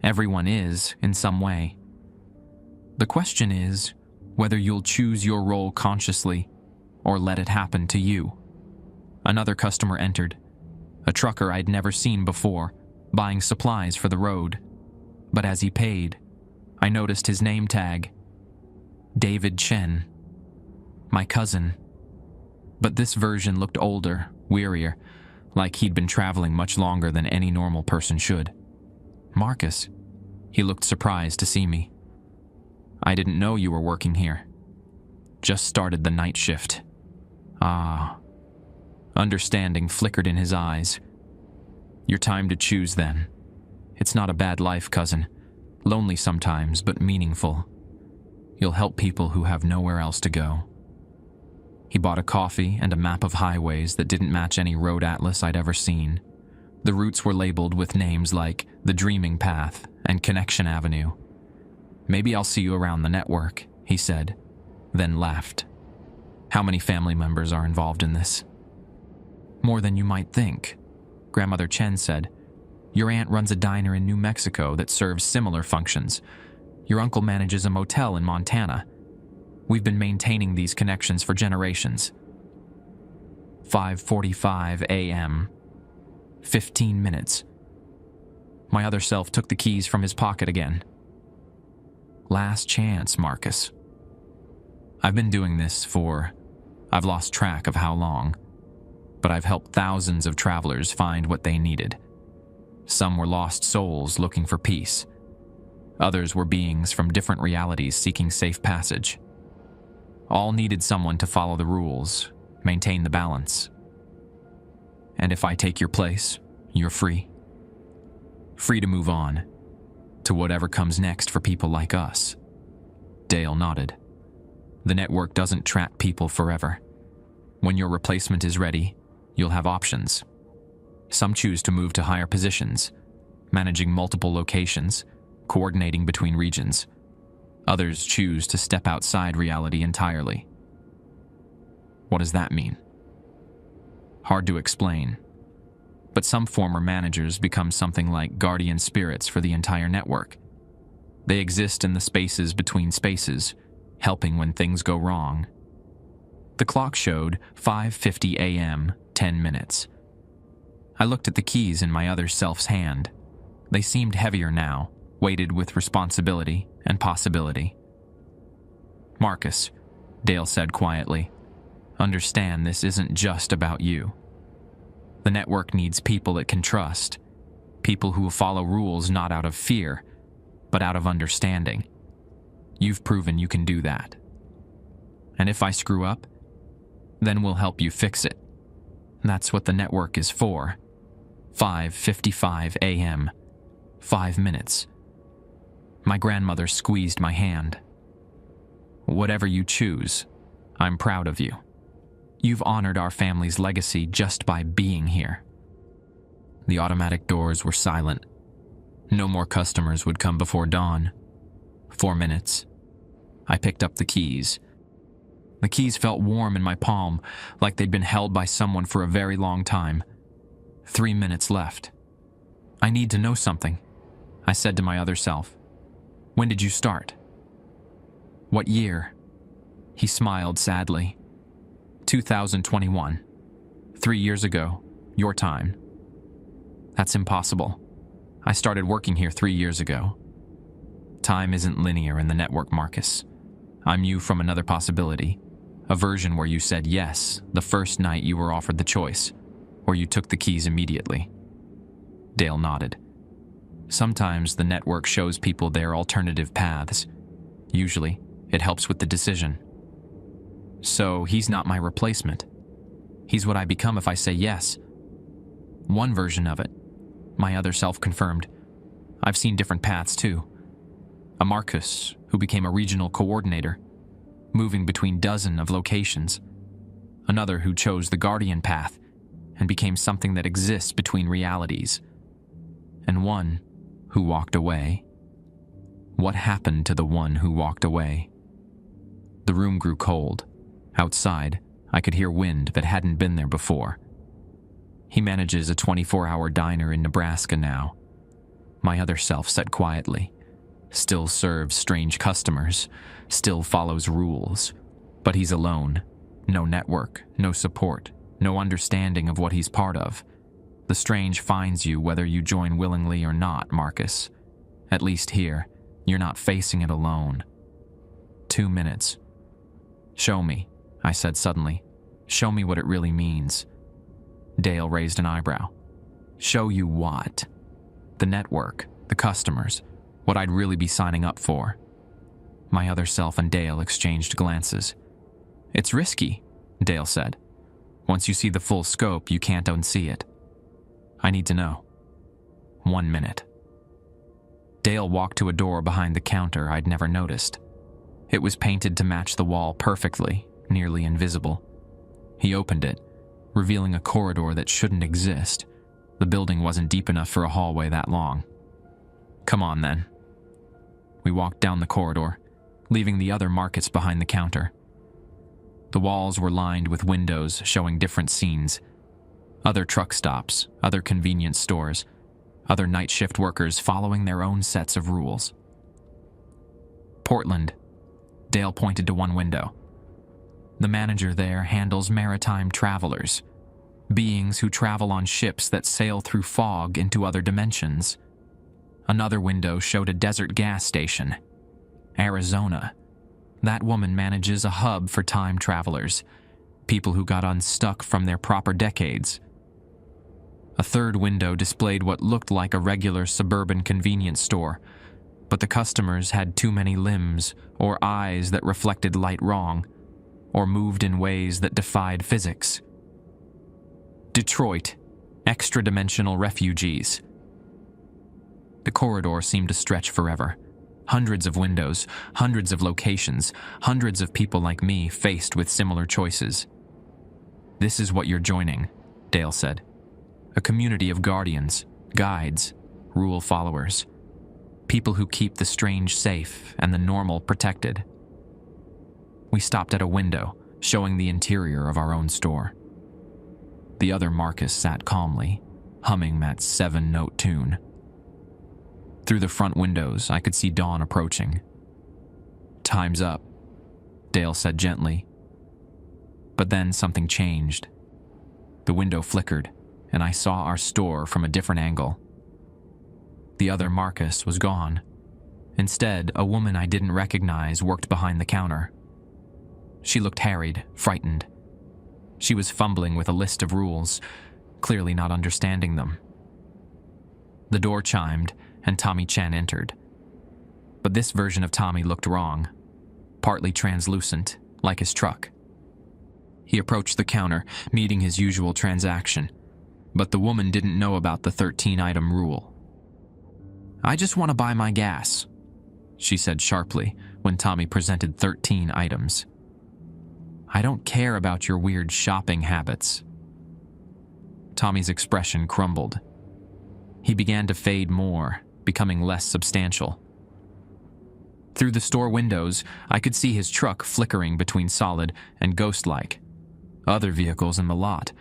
Everyone is, in some way. The question is whether you'll choose your role consciously or let it happen to you. Another customer entered, a trucker I'd never seen before, buying supplies for the road. But as he paid, I noticed his name tag, David Chen, my cousin. But this version looked older, wearier, like he'd been traveling much longer than any normal person should. Marcus, he looked surprised to see me. I didn't know you were working here. Just started the night shift. Ah. Understanding flickered in his eyes. Your time to choose then. It's not a bad life, cousin. Lonely sometimes, but meaningful. You'll help people who have nowhere else to go. He bought a coffee and a map of highways that didn't match any road atlas I'd ever seen. The routes were labeled with names like the Dreaming Path and Connection Avenue. Maybe I'll see you around the network, he said, then laughed. How many family members are involved in this? More than you might think, Grandmother Chen said. Your aunt runs a diner in New Mexico that serves similar functions. Your uncle manages a motel in Montana. We've been maintaining these connections for generations. 5:45 a.m. 15 minutes. My other self took the keys from his pocket again. Last chance, Marcus. I've been doing this for, I've lost track of how long, but I've helped thousands of travelers find what they needed. Some were lost souls looking for peace. Others were beings from different realities seeking safe passage. All needed someone to follow the rules, maintain the balance. And if I take your place, you're free. Free to move on, to whatever comes next for people like us. Dale nodded. The network doesn't trap people forever. When your replacement is ready, you'll have options. Some choose to move to higher positions, managing multiple locations, coordinating between regions. Others choose to step outside reality entirely. What does that mean? Hard to explain. But some former managers become something like guardian spirits for the entire network. They exist in the spaces between spaces, helping when things go wrong. The clock showed 5:50 a.m., 10 minutes. I looked at the keys in my other self's hand. They seemed heavier now, weighted with responsibility and possibility. Marcus, Dale said quietly, understand this isn't just about you. The network needs people it can trust, people who will follow rules not out of fear, but out of understanding. You've proven you can do that. And if I screw up, then we'll help you fix it. That's what the network is for. 5:55 a.m., 5 minutes. My grandmother squeezed my hand. Whatever you choose, I'm proud of you. You've honored our family's legacy just by being here. The automatic doors were silent. No more customers would come before dawn. 4 minutes. I picked up the keys. The keys felt warm in my palm, like they'd been held by someone for a very long time. 3 minutes left. I need to know something, I said to my other self. When did you start? What year? He smiled sadly. 2021. 3 years ago, your time. That's impossible. I started working here 3 years ago. Time isn't linear in the network, Marcus. I'm you from another possibility. A version where you said yes the first night you were offered the choice, or you took the keys immediately. Dale nodded. Sometimes the network shows people their alternative paths. Usually, it helps with the decision. So he's not my replacement. He's what I become if I say yes. One version of it, my other self confirmed. I've seen different paths too. A Marcus who became a regional coordinator, moving between dozens of locations. Another who chose the Guardian path and became something that exists between realities. And one who walked away. What happened to the one who walked away? The room grew cold. Outside, I could hear wind that hadn't been there before. He manages a 24-hour diner in Nebraska now. My other self said quietly. Still serves strange customers, still follows rules. But he's alone. No network, no support, no understanding of what he's part of. The strange finds you whether you join willingly or not, Marcus. At least here, you're not facing it alone. 2 minutes. Show me, I said suddenly. Show me what it really means. Dale raised an eyebrow. Show you what? The network, the customers, what I'd really be signing up for. My other self and Dale exchanged glances. It's risky, Dale said. Once you see the full scope, you can't unsee it. I need to know. 1 minute. Dale walked to a door behind the counter I'd never noticed. It was painted to match the wall perfectly, nearly invisible. He opened it, revealing a corridor that shouldn't exist. The building wasn't deep enough for a hallway that long. Come on, then. We walked down the corridor, leaving the other markets behind the counter. The walls were lined with windows showing different scenes. Other truck stops, other convenience stores, other night shift workers following their own sets of rules. Portland. Dale pointed to one window. The manager there handles maritime travelers, beings who travel on ships that sail through fog into other dimensions. Another window showed a desert gas station. Arizona. That woman manages a hub for time travelers, people who got unstuck from their proper decades. A third window displayed what looked like a regular suburban convenience store, but the customers had too many limbs or eyes that reflected light wrong, or moved in ways that defied physics. Detroit, extra-dimensional refugees. The corridor seemed to stretch forever. Hundreds of windows, hundreds of locations, hundreds of people like me faced with similar choices. This is what you're joining, Dale said. A community of guardians, guides, rule followers. People who keep the strange safe and the normal protected. We stopped at a window, showing the interior of our own store. The other Marcus sat calmly, humming that 7-note tune. Through the front windows, I could see dawn approaching. Time's up, Dale said gently. But then something changed. The window flickered, and I saw our store from a different angle. The other Marcus was gone. Instead, a woman I didn't recognize worked behind the counter. She looked harried, frightened. She was fumbling with a list of rules, clearly not understanding them. The door chimed, and Tommy Chen entered. But this version of Tommy looked wrong, partly translucent, like his truck. He approached the counter, meeting his usual transaction, but the woman didn't know about the 13-item rule. I just want to buy my gas, she said sharply when Tommy presented 13 items. I don't care about your weird shopping habits. Tommy's expression crumbled. He began to fade more, becoming less substantial. Through the store windows, I could see his truck flickering between solid and ghost-like. Other vehicles in the lot,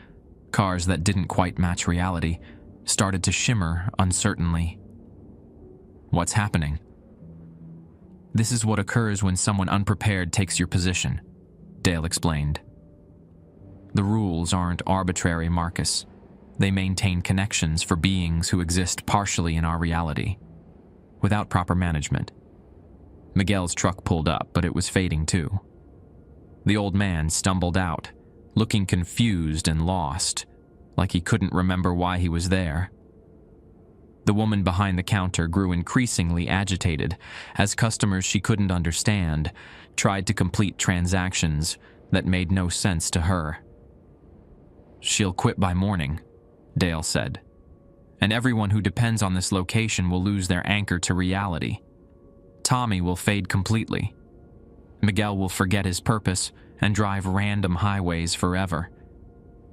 cars that didn't quite match reality, started to shimmer uncertainly. What's happening? This is what occurs when someone unprepared takes your position, Dale explained. The rules aren't arbitrary, Marcus. They maintain connections for beings who exist partially in our reality, without proper management. Miguel's truck pulled up, but it was fading too. The old man stumbled out, looking confused and lost, like he couldn't remember why he was there. The woman behind the counter grew increasingly agitated as customers she couldn't understand tried to complete transactions that made no sense to her. She'll quit by morning, Dale said, and everyone who depends on this location will lose their anchor to reality. Tommy will fade completely. Miguel will forget his purpose and drive random highways forever.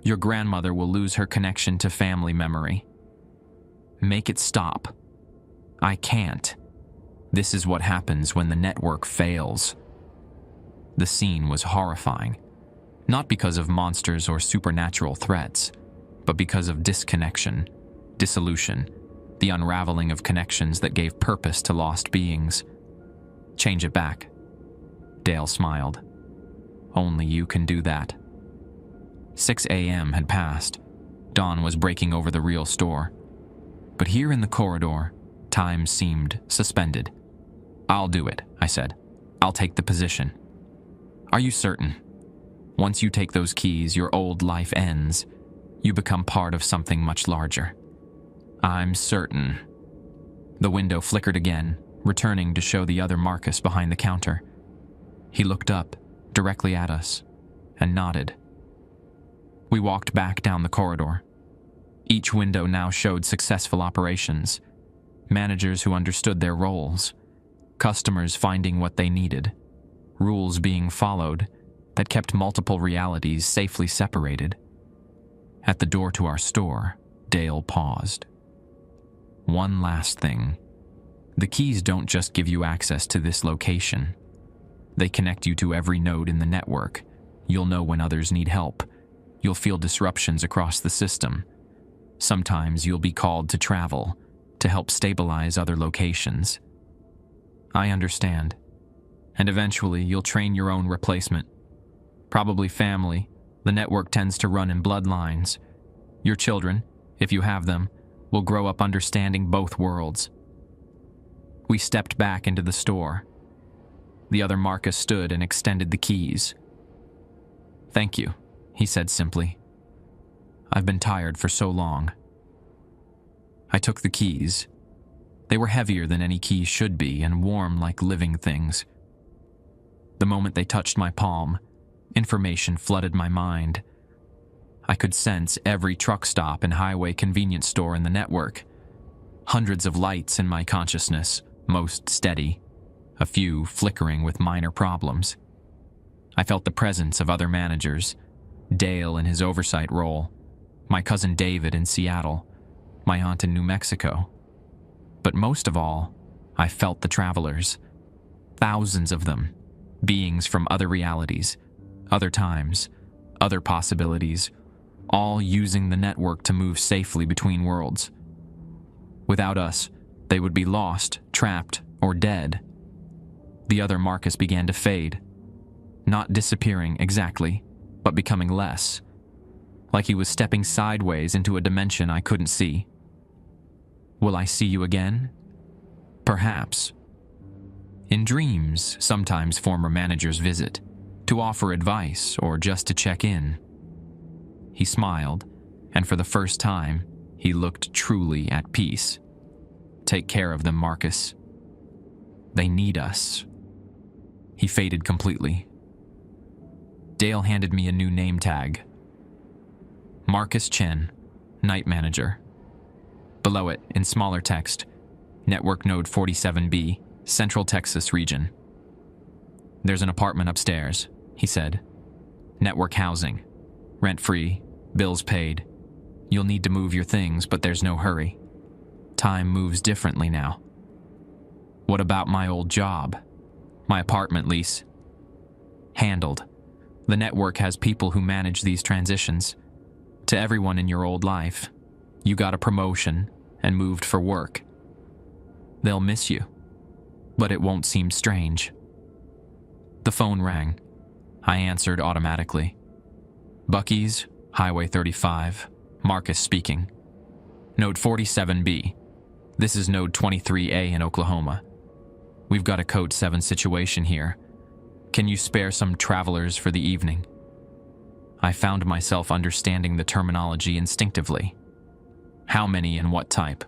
Your grandmother will lose her connection to family memory. Make it stop. I can't. This is what happens when the network fails. The scene was horrifying, not because of monsters or supernatural threats, but because of disconnection, dissolution, the unraveling of connections that gave purpose to lost beings. Change it back. Dale smiled. Only you can do that. 6 a.m. had passed. Dawn was breaking over the real store. But here in the corridor, time seemed suspended. I'll do it, I said. I'll take the position. Are you certain? Once you take those keys, your old life ends. You become part of something much larger. I'm certain. The window flickered again, returning to show the other Marcus behind the counter. He looked up, directly at us, and nodded. We walked back down the corridor. Each window now showed successful operations, managers who understood their roles, customers finding what they needed, rules being followed that kept multiple realities safely separated. At the door to our store, Dale paused. One last thing. The keys don't just give you access to this location. They connect you to every node in the network. You'll know when others need help. You'll feel disruptions across the system. Sometimes you'll be called to travel, to help stabilize other locations. I understand. And eventually you'll train your own replacement. Probably family. The network tends to run in bloodlines. Your children, if you have them, will grow up understanding both worlds. We stepped back into the store. The other Marcus stood and extended the keys. Thank you, he said simply. I've been tired for so long. I took the keys. They were heavier than any keys should be and warm like living things. The moment they touched my palm, information flooded my mind. I could sense every truck stop and highway convenience store in the network. Hundreds of lights in my consciousness, most steady, a few flickering with minor problems. I felt the presence of other managers, Dale in his oversight role, my cousin David in Seattle, my aunt in New Mexico. But most of all, I felt the travelers. Thousands of them, beings from other realities, other times, other possibilities, all using the network to move safely between worlds. Without us, they would be lost, trapped, or dead. The other Marcus began to fade, not disappearing exactly, but becoming less, like he was stepping sideways into a dimension I couldn't see. Will I see you again? Perhaps. In dreams, sometimes former managers visit, to offer advice or just to check in. He smiled, and for the first time, he looked truly at peace. Take care of them, Marcus. They need us. He faded completely. Dale handed me a new name tag. Marcus Chen, Night Manager. Below it, in smaller text, Network Node 47B, Central Texas Region. There's an apartment upstairs, he said. Network housing. Rent-free, bills paid. You'll need to move your things, but there's no hurry. Time moves differently now. What about my old job? My apartment lease? Handled. The network has people who manage these transitions. To everyone in your old life, you got a promotion and moved for work. They'll miss you, but it won't seem strange. The phone rang. I answered automatically. Buc-ee's, Highway 35, Marcus speaking. Node 47B. This is Node 23A in Oklahoma. We've got a Code 7 situation here. Can you spare some travelers for the evening? I found myself understanding the terminology instinctively. How many and what type?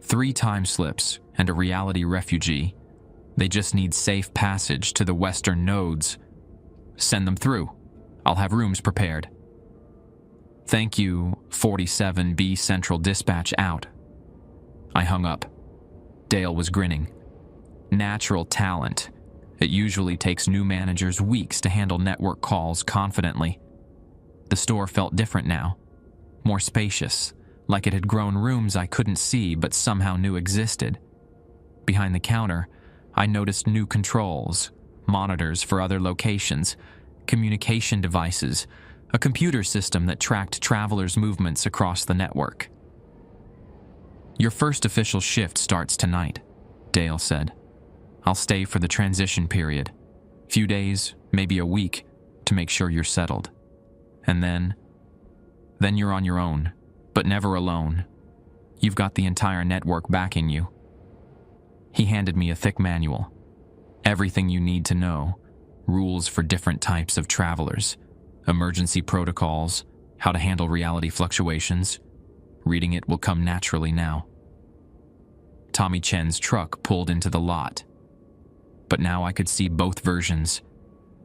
3 time slips and a reality refugee. They just need safe passage to the western nodes. Send them through. I'll have rooms prepared. Thank you, 47B Central Dispatch out. I hung up. Dale was grinning. Natural talent. It usually takes new managers weeks to handle network calls confidently. The store felt different now. More spacious, like it had grown rooms I couldn't see but somehow knew existed. Behind the counter, I noticed new controls, monitors for other locations, communication devices, a computer system that tracked travelers' movements across the network. "Your first official shift starts tonight," Dale said. "I'll stay for the transition period. Few days, maybe a week, to make sure you're settled. And then you're on your own, but never alone. You've got the entire network backing you." He handed me a thick manual. Everything you need to know, rules for different types of travelers, emergency protocols, how to handle reality fluctuations. Reading it will come naturally now. Tommy Chen's truck pulled into the lot. But now I could see both versions,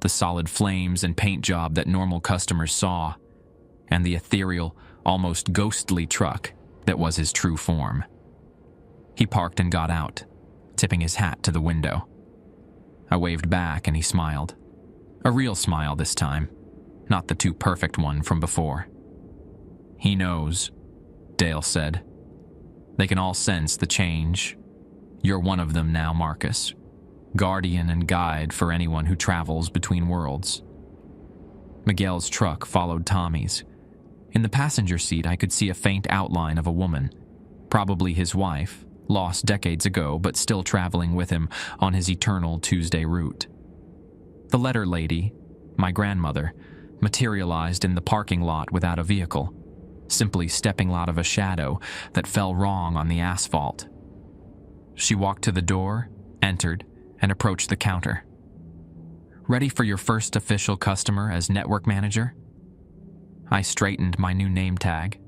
the solid flames and paint job that normal customers saw, and the ethereal, almost ghostly truck that was his true form. He parked and got out, tipping his hat to the window. I waved back and he smiled. A real smile this time, not the too perfect one from before. "He knows," Dale said. "They can all sense the change. You're one of them now, Marcus. Guardian and guide for anyone who travels between worlds." Miguel's truck followed Tommy's. In the passenger seat, I could see a faint outline of a woman, probably his wife, lost decades ago but still traveling with him on his eternal Tuesday route. The letter lady, my grandmother, materialized in the parking lot without a vehicle, simply stepping out of a shadow that fell wrong on the asphalt. She walked to the door, entered, and approached the counter. "Ready for your first official customer as network manager?" I straightened my new name tag.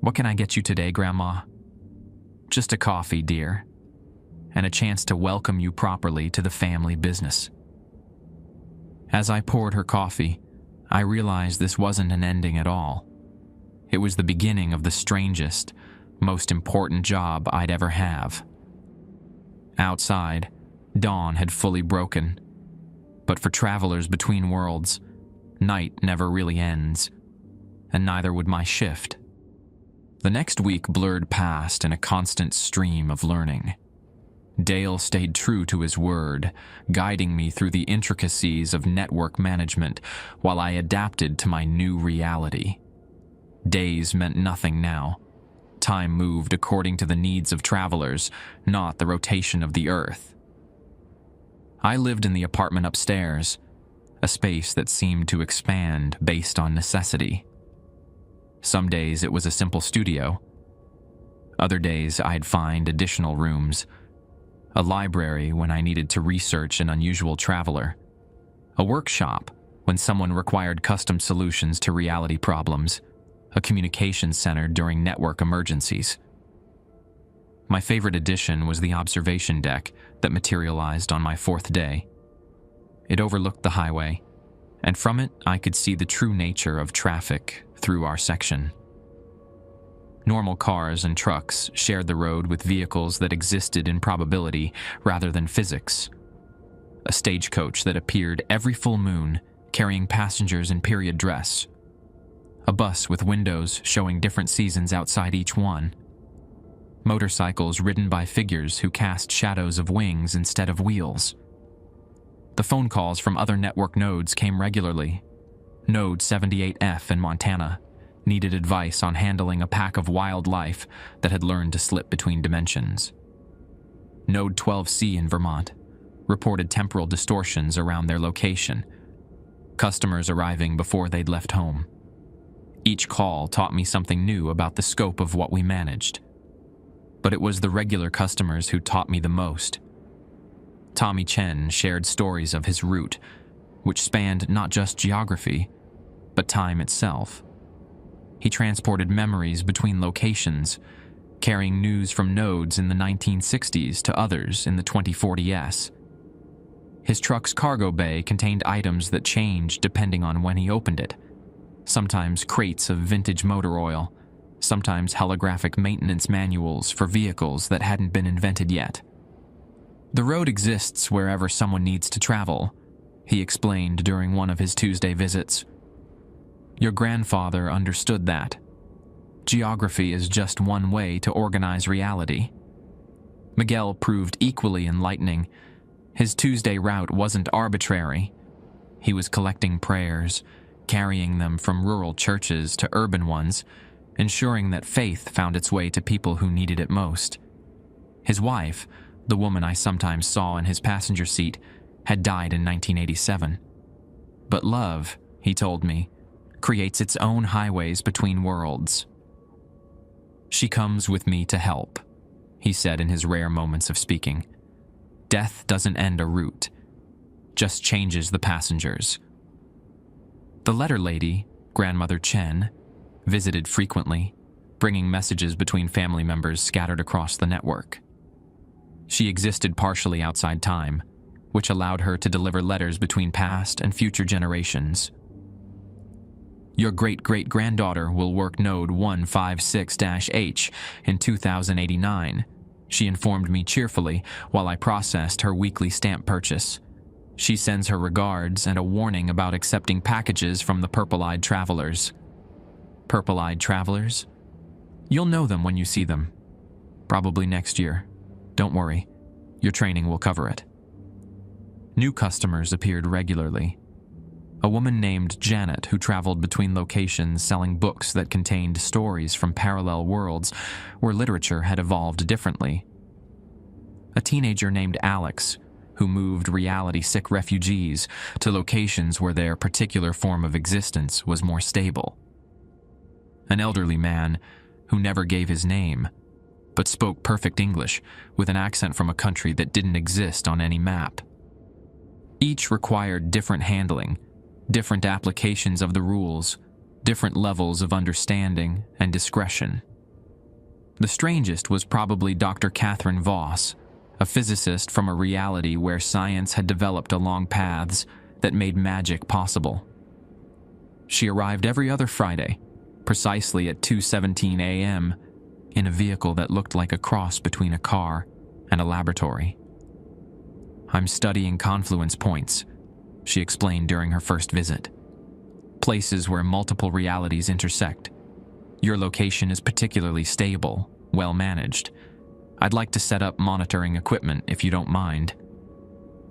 "What can I get you today, Grandma?" "Just a coffee, dear, and a chance to welcome you properly to the family business." As I poured her coffee, I realized this wasn't an ending at all. It was the beginning of the strangest, most important job I'd ever have. Outside, dawn had fully broken. But for travelers between worlds, night never really ends, and neither would my shift. The next week blurred past in a constant stream of learning. Dale stayed true to his word, guiding me through the intricacies of network management while I adapted to my new reality. Days meant nothing now. Time moved according to the needs of travelers, not the rotation of the earth. I lived in the apartment upstairs, a space that seemed to expand based on necessity. Some days it was a simple studio. Other days I'd find additional rooms. A library when I needed to research an unusual traveler. A workshop when someone required custom solutions to reality problems. A communications center during network emergencies. My favorite addition was the observation deck that materialized on my 4th day. It overlooked the highway, and from it I could see the true nature of traffic through our section. Normal cars and trucks shared the road with vehicles that existed in probability rather than physics. A stagecoach that appeared every full moon, carrying passengers in period dress. A bus with windows showing different seasons outside each one. Motorcycles ridden by figures who cast shadows of wings instead of wheels. The phone calls from other network nodes came regularly. Node 78F in Montana needed advice on handling a pack of wildlife that had learned to slip between dimensions. Node 12C in Vermont reported temporal distortions around their location, customers arriving before they'd left home. Each call taught me something new about the scope of what we managed. But it was the regular customers who taught me the most. Tommy Chen shared stories of his route, which spanned not just geography, but time itself. He transported memories between locations, carrying news from nodes in the 1960s to others in the 2040s. His truck's cargo bay contained items that changed depending on when he opened it. Sometimes crates of vintage motor oil, sometimes holographic maintenance manuals for vehicles that hadn't been invented yet. "The road exists wherever someone needs to travel," he explained during one of his Tuesday visits. "Your grandfather understood that. Geography is just one way to organize reality." Miguel proved equally enlightening, His Tuesday route wasn't arbitrary. He was collecting prayers, carrying them from rural churches to urban ones, ensuring that faith found its way to people who needed it most. His wife, the woman I sometimes saw in his passenger seat, had died in 1987. But love, he told me, creates its own highways between worlds. "She comes with me to help," he said in his rare moments of speaking. "Death doesn't end a route, just changes the passengers." The letter lady, Grandmother Chen, visited frequently, bringing messages between family members scattered across the network. She existed partially outside time, which allowed her to deliver letters between past and future generations. "Your great-great-granddaughter will work node 156-H in 2089, she informed me cheerfully while I processed her weekly stamp purchase. She sends her regards and a warning about accepting packages from the purple-eyed travelers. Purple-eyed travelers? You'll know them when you see them. Probably next year. Don't worry, your training will cover it. New customers appeared regularly. A woman named Janet who traveled between locations selling books that contained stories from parallel worlds where literature had evolved differently. A teenager named Alex who moved reality-sick refugees to locations where their particular form of existence was more stable. An elderly man who never gave his name, but spoke perfect English with an accent from a country that didn't exist on any map. Each required different handling, different applications of the rules, different levels of understanding and discretion. The strangest was probably Dr. Catherine Voss, a physicist from a reality where science had developed along paths that made magic possible. She arrived every other Friday, precisely at 2:17 a.m., in a vehicle that looked like a cross between a car and a laboratory. "I'm studying confluence points," she explained during her first visit. "Places where multiple realities intersect. Your location is particularly stable, well managed. I'd like to set up monitoring equipment if you don't mind."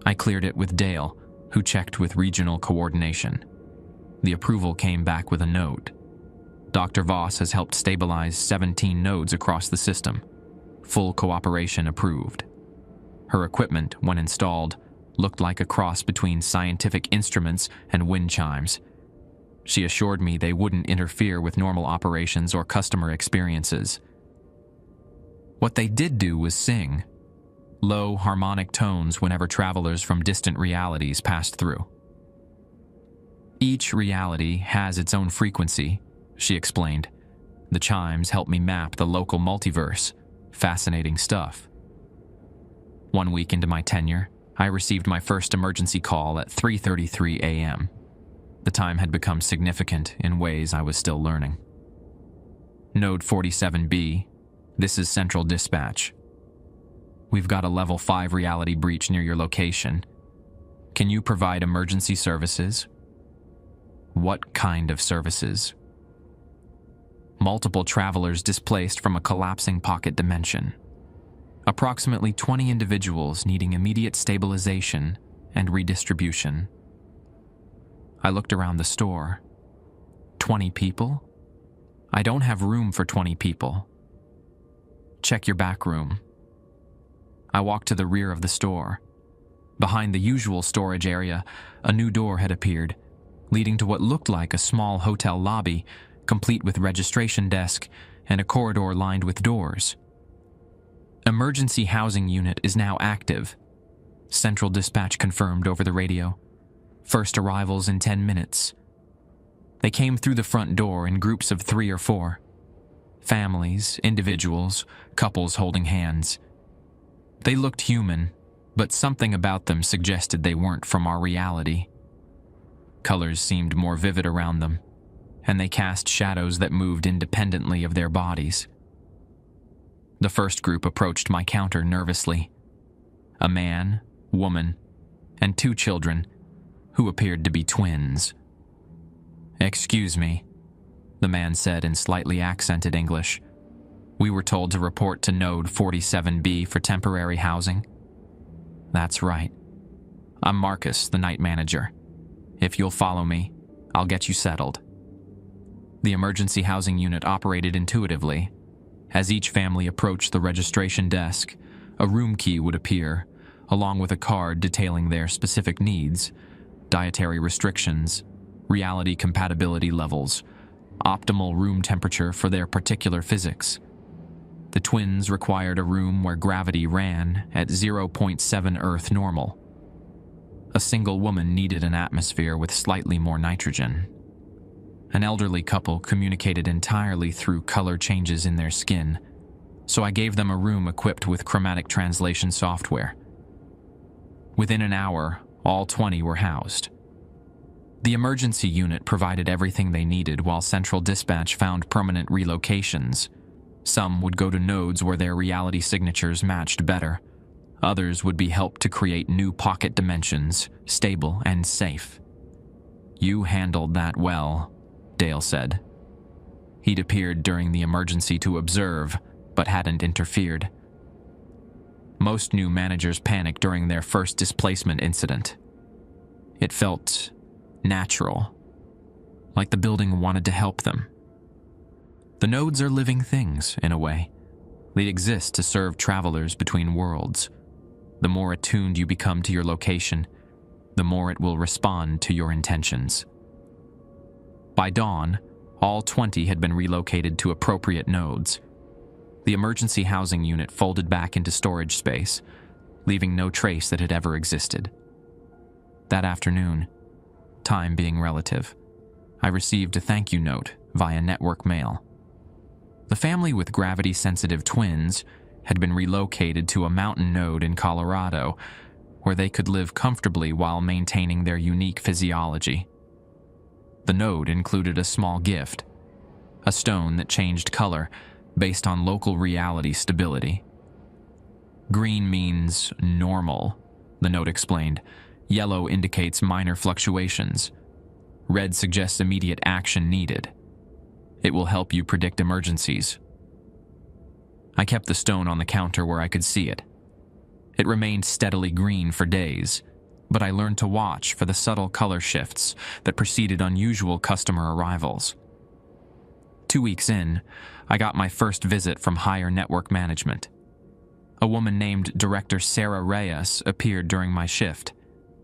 I cleared it with Dale, who checked with regional coordination. The approval came back with a note. Dr. Voss has helped stabilize 17 nodes across the system. Full cooperation approved. Her equipment, when installed, looked like a cross between scientific instruments and wind chimes. She assured me they wouldn't interfere with normal operations or customer experiences. What they did do was sing, low harmonic tones whenever travelers from distant realities passed through. "Each reality has its own frequency," she explained. "The chimes help me map the local multiverse. Fascinating stuff." One week into my tenure, I received my first emergency call at 3:33 a.m. The time had become significant in ways I was still learning. "Node 47B, this is Central Dispatch. We've got a level 5 reality breach near your location. Can you provide emergency services?" "What kind of services?" "Multiple travelers displaced from a collapsing pocket dimension. Approximately 20 individuals needing immediate stabilization and redistribution." I looked around the store. 20 people? I don't have room for 20 people. "Check your back room." I walked to the rear of the store. Behind the usual storage area, a new door had appeared, leading to what looked like a small hotel lobby, complete with registration desk and a corridor lined with doors. "Emergency housing unit is now active," Central Dispatch confirmed over the radio. "First arrivals in 10 minutes. They came through the front door in groups of 3 or 4. Families, individuals, couples holding hands. They looked human, but something about them suggested they weren't from our reality. Colors seemed more vivid around them, and they cast shadows that moved independently of their bodies. The first group approached my counter nervously. A man, woman, and 2 children, who appeared to be twins. "Excuse me," the man said in slightly accented English. "We were told to report to Node 47B for temporary housing." "That's right. I'm Marcus, the night manager. If you'll follow me, I'll get you settled." The emergency housing unit operated intuitively. As each family approached the registration desk, a room key would appear, along with a card detailing their specific needs, dietary restrictions, reality compatibility levels, optimal room temperature for their particular physics. The twins required a room where gravity ran at 0.7 Earth normal. A single woman needed an atmosphere with slightly more nitrogen. An elderly couple communicated entirely through color changes in their skin, so I gave them a room equipped with chromatic translation software. Within an hour, all 20 were housed. The emergency unit provided everything they needed while Central Dispatch found permanent relocations. Some would go to nodes where their reality signatures matched better. Others would be helped to create new pocket dimensions, stable and safe. "You handled that well," Dale said. He'd appeared during the emergency to observe, but hadn't interfered. Most new managers panic during their first displacement incident. It felt natural, like the building wanted to help them. The nodes are living things, in a way. They exist to serve travelers between worlds. The more attuned you become to your location, the more it will respond to your intentions. By dawn, all 20 had been relocated to appropriate nodes. The emergency housing unit folded back into storage space, leaving no trace that had ever existed. That afternoon, time being relative, I received a thank you note via network mail. The family with gravity-sensitive twins had been relocated to a mountain node in Colorado, where they could live comfortably while maintaining their unique physiology. The node included a small gift, a stone that changed color based on local reality stability. "Green means normal," the note explained. "Yellow indicates minor fluctuations. Red suggests immediate action needed. It will help you predict emergencies." I kept the stone on the counter where I could see it. It remained steadily green for days, but I learned to watch for the subtle color shifts that preceded unusual customer arrivals. 2 weeks in, I got my first visit from higher network management. A woman named Director Sarah Reyes appeared during my shift,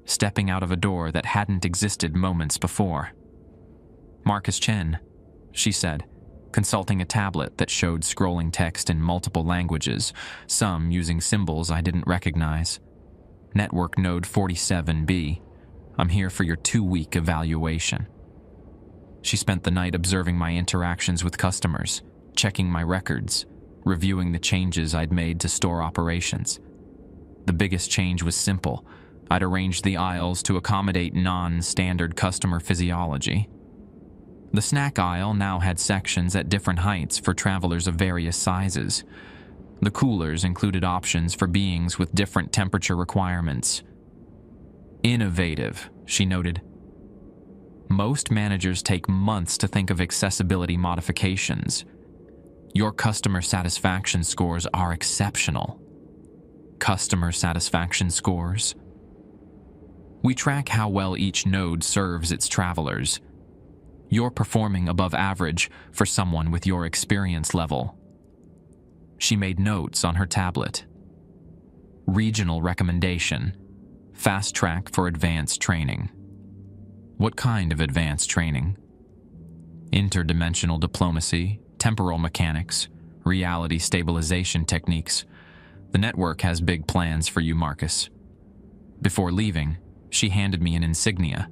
stepping out of a door that hadn't existed moments before. "Marcus Chen," she said, consulting a tablet that showed scrolling text in multiple languages, some using symbols I didn't recognize. "Network Node 47B. I'm here for your 2-week evaluation." She spent the night observing my interactions with customers, checking my records, reviewing the changes I'd made to store operations. The biggest change was simple. I'd arranged the aisles to accommodate non-standard customer physiology. The snack aisle now had sections at different heights for travelers of various sizes. The coolers included options for beings with different temperature requirements. "Innovative," she noted. "Most managers take months to think of accessibility modifications. Your customer satisfaction scores are exceptional." Customer satisfaction scores? "We track how well each node serves its travelers. You're performing above average for someone with your experience level." She made notes on her tablet. "Regional recommendation. Fast track for advanced training." "What kind of advanced training?" "Interdimensional diplomacy, temporal mechanics, reality stabilization techniques. The network has big plans for you, Marcus." Before leaving, she handed me an insignia,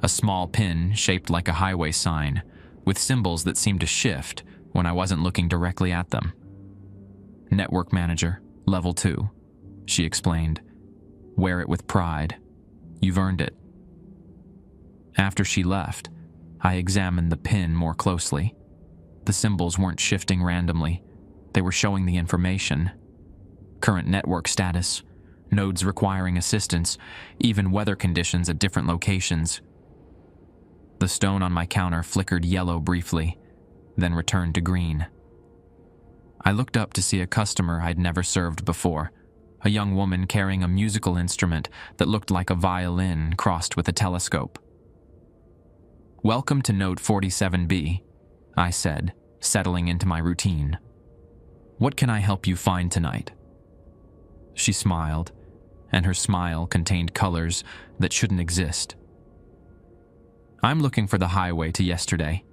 a small pin shaped like a highway sign, with symbols that seemed to shift when I wasn't looking directly at them. "Network Manager, Level 2, she explained. "Wear it with pride. You've earned it." After she left, I examined the pin more closely. The symbols weren't shifting randomly. They were showing the information. Current network status, nodes requiring assistance, even weather conditions at different locations. The stone on my counter flickered yellow briefly, then returned to green. I looked up to see a customer I'd never served before, a young woman carrying a musical instrument that looked like a violin crossed with a telescope. "Welcome to Node 47B, I said, settling into my routine. "What can I help you find tonight?" She smiled, and her smile contained colors that shouldn't exist. "I'm looking for the highway to yesterday.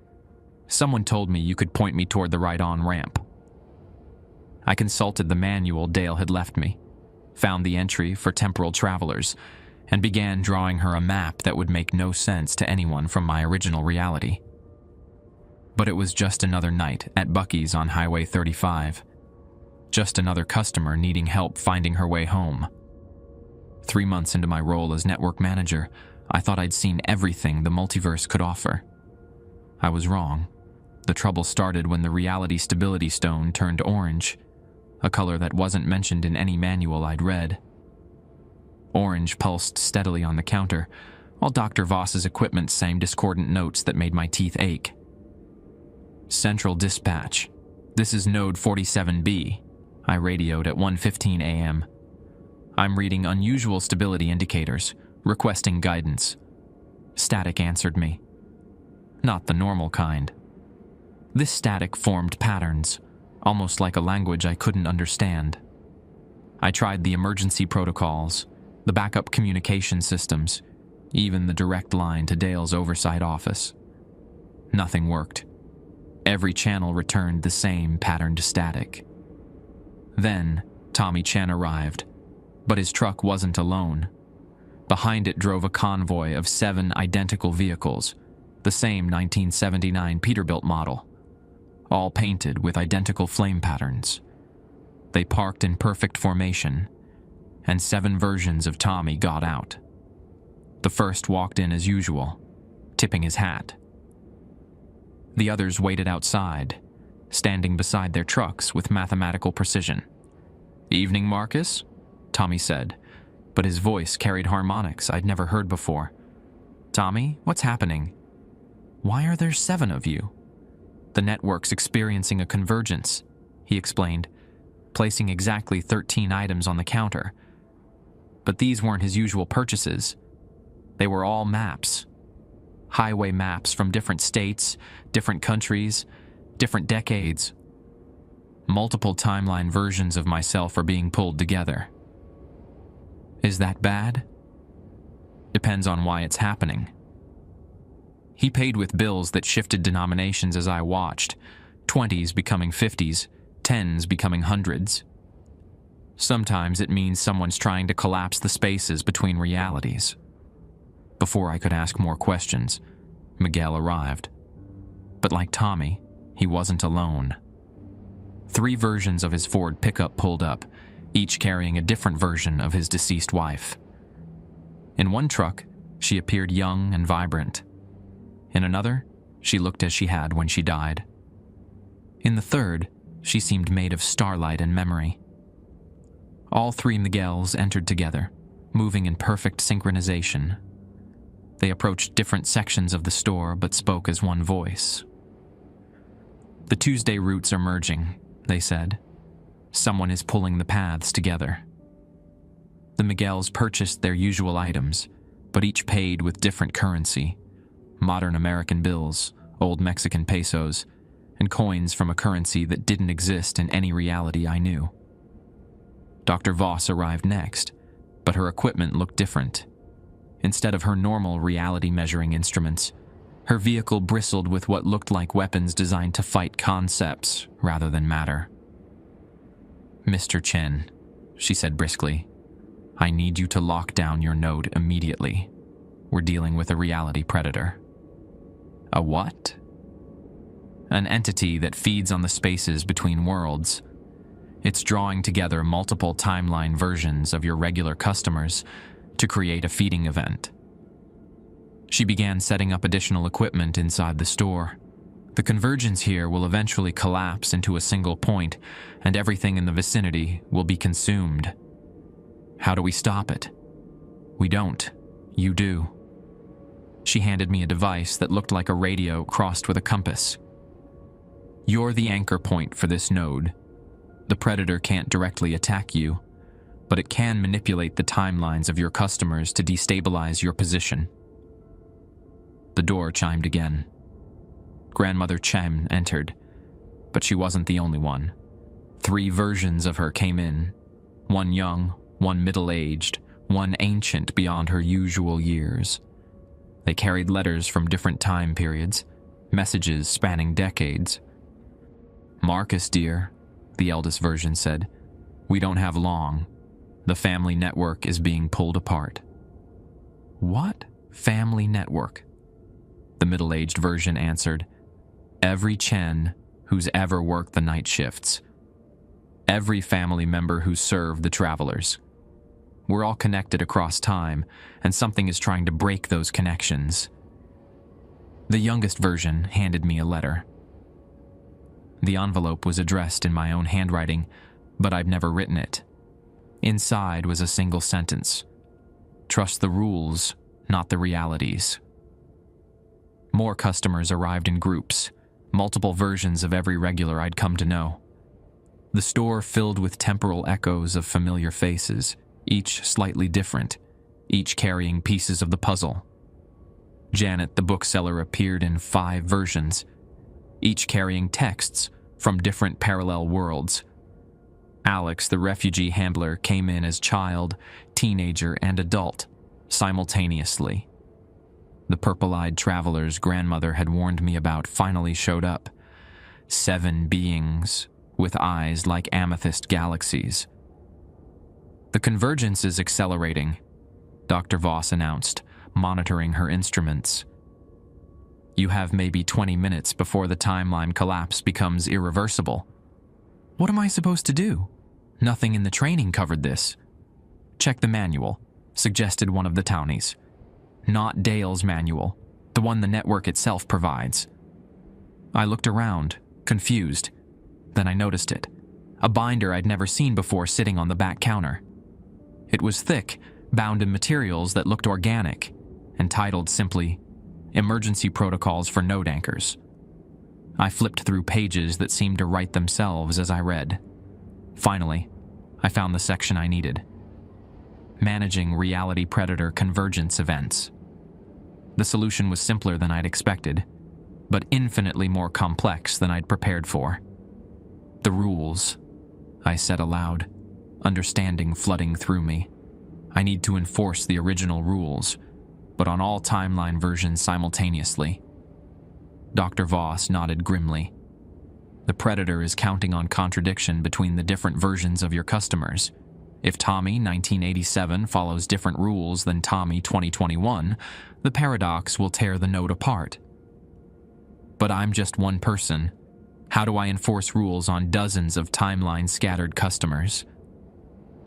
Someone told me you could point me toward the right on-ramp." I consulted the manual Dale had left me, found the entry for temporal travelers, and began drawing her a map that would make no sense to anyone from my original reality. But it was just another night at Buc-ee's on Highway 35. Just another customer needing help finding her way home. 3 months into my role as network manager, I thought I'd seen everything the multiverse could offer. I was wrong. The trouble started when the reality stability stone turned orange, a color that wasn't mentioned in any manual I'd read. Orange pulsed steadily on the counter, while Dr. Voss's equipment sang discordant notes that made my teeth ache. "Central Dispatch. This is Node 47B, I radioed at 1:15 a.m. "I'm reading unusual stability indicators, requesting guidance." Static answered me. Not the normal kind. This static formed patterns, almost like a language I couldn't understand. I tried the emergency protocols, the backup communication systems, even the direct line to Dale's oversight office. Nothing worked. Every channel returned the same patterned static. Then, Tommy Chen arrived, but his truck wasn't alone. Behind it drove a convoy of 7 identical vehicles, the same 1979 Peterbilt model, all painted with identical flame patterns. They parked in perfect formation, and 7 versions of Tommy got out. The first walked in as usual, tipping his hat. The others waited outside, standing beside their trucks with mathematical precision. "Evening, Marcus," Tommy said, but his voice carried harmonics I'd never heard before. "Tommy, what's happening? Why are there 7 of you?" "The network's experiencing a convergence," he explained, placing exactly 13 items on the counter. But these weren't his usual purchases. They were all maps. Highway maps from different states, different countries, different decades. Multiple timeline versions of myself are being pulled together. Is that bad? Depends on why it's happening. He paid with bills that shifted denominations as I watched, 20s becoming 50s, 10s becoming hundreds. Sometimes it means someone's trying to collapse the spaces between realities. Before I could ask more questions, Miguel arrived. But like Tommy, he wasn't alone. 3 versions of his Ford pickup pulled up, each carrying a different version of his deceased wife. In one truck, she appeared young and vibrant. In another, she looked as she had when she died. In the third, she seemed made of starlight and memory. All 3 Miguels entered together, moving in perfect synchronization. They approached different sections of the store but spoke as one voice. "The Tuesday routes are merging," they said. "Someone is pulling the paths together." The Miguels purchased their usual items, but each paid with different currency: modern American bills, old Mexican pesos, and coins from a currency that didn't exist in any reality I knew. Dr. Voss arrived next, but her equipment looked different. Instead of her normal reality measuring instruments, her vehicle bristled with what looked like weapons designed to fight concepts rather than matter. "Mr. Chen," she said briskly, "I need you to lock down your node immediately. We're dealing with a reality predator." "A what?" "An entity that feeds on the spaces between worlds. It's drawing together multiple timeline versions of your regular customers to create a feeding event." She began setting up additional equipment inside the store. "The convergence here will eventually collapse into a single point, and everything in the vicinity will be consumed. How do we stop it?" "We don't. You do." She handed me a device that looked like a radio crossed with a compass. "You're the anchor point for this node. The predator can't directly attack you, but it can manipulate the timelines of your customers to destabilize your position. The door chimed again. Grandmother Chen entered, but she wasn't the only one. 3 versions of her came in, one young, one middle-aged, one ancient beyond her usual years. They carried letters from different time periods, messages spanning decades. "Marcus, dear," the eldest version said, "we don't have long. The family network is being pulled apart." "What family network?" The middle-aged version answered, "Every Chen who's ever worked the night shifts. Every family member who served the travelers. We're all connected across time, and something is trying to break those connections." The youngest version handed me a letter. The envelope was addressed in my own handwriting, but I've never written it. Inside was a single sentence: "Trust the rules, not the realities." More customers arrived in groups, multiple versions of every regular I'd come to know. The store filled with temporal echoes of familiar faces, each slightly different, each carrying pieces of the puzzle. Janet, the bookseller, appeared in 5 versions, each carrying texts from different parallel worlds. Alex, the refugee handler, came in as child, teenager, and adult, simultaneously. The purple-eyed traveler's grandmother had warned me about finally showed up. 7 beings with eyes like amethyst galaxies. "The convergence is accelerating," Dr. Voss announced, monitoring her instruments. "You have maybe 20 minutes before the timeline collapse becomes irreversible." "What am I supposed to do? Nothing in the training covered this." "Check the manual," suggested one of the townies. "Not Dale's manual, the one the network itself provides." I looked around, confused. Then I noticed it. A binder I'd never seen before sitting on the back counter. It was thick, bound in materials that looked organic, and titled simply, "Emergency Protocols for Node Anchors." I flipped through pages that seemed to write themselves as I read. Finally, I found the section I needed. Managing Reality Predator Convergence Events. The solution was simpler than I'd expected, but infinitely more complex than I'd prepared for. "The rules," I said aloud, understanding flooding through me. "I need to enforce the original rules, but on all timeline versions simultaneously." Dr. Voss nodded grimly. "The Predator is counting on contradiction between the different versions of your customers. If Tommy 1987 follows different rules than Tommy 2021, the paradox will tear the node apart." "But I'm just one person. How do I enforce rules on dozens of timeline-scattered customers?"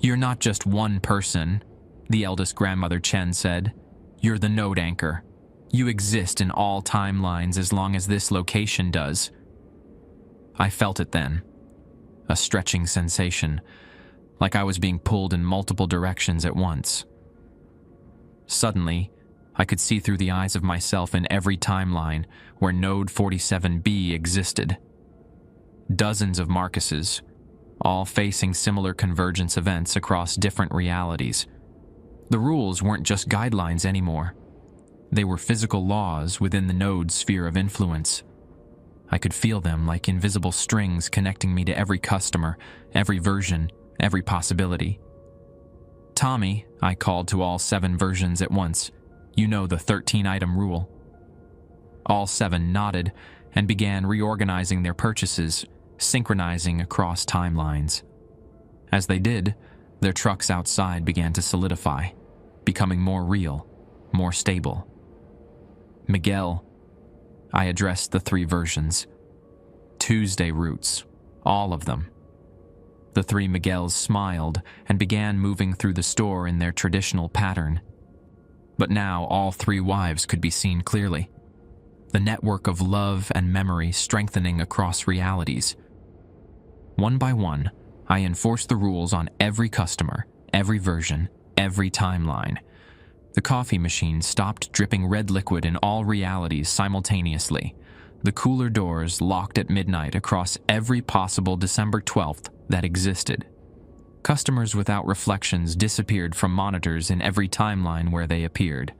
"You're not just one person," the eldest grandmother Chen said. "You're the node anchor. You exist in all timelines as long as this location does." I felt it then. A stretching sensation, like I was being pulled in multiple directions at once. Suddenly, I could see through the eyes of myself in every timeline where Node 47B existed. Dozens of Marcuses, all facing similar convergence events across different realities. The rules weren't just guidelines anymore. They were physical laws within the node's sphere of influence. I could feel them like invisible strings connecting me to every customer, every version, every possibility. "Tommy," I called to all 7 versions at once. "You know the 13-item rule." All 7 nodded and began reorganizing their purchases, synchronizing across timelines. As they did, their trucks outside began to solidify, becoming more real, more stable. "Miguel," I addressed the 3 versions. "Tuesday routes, all of them." The 3 Miguels smiled and began moving through the store in their traditional pattern. But now all 3 wives could be seen clearly. The network of love and memory strengthening across realities. One by one, I enforced the rules on every customer, every version, every timeline. The coffee machine stopped dripping red liquid in all realities simultaneously. The cooler doors locked at midnight across every possible December 12th that existed. Customers without reflections disappeared from monitors in every timeline where they appeared.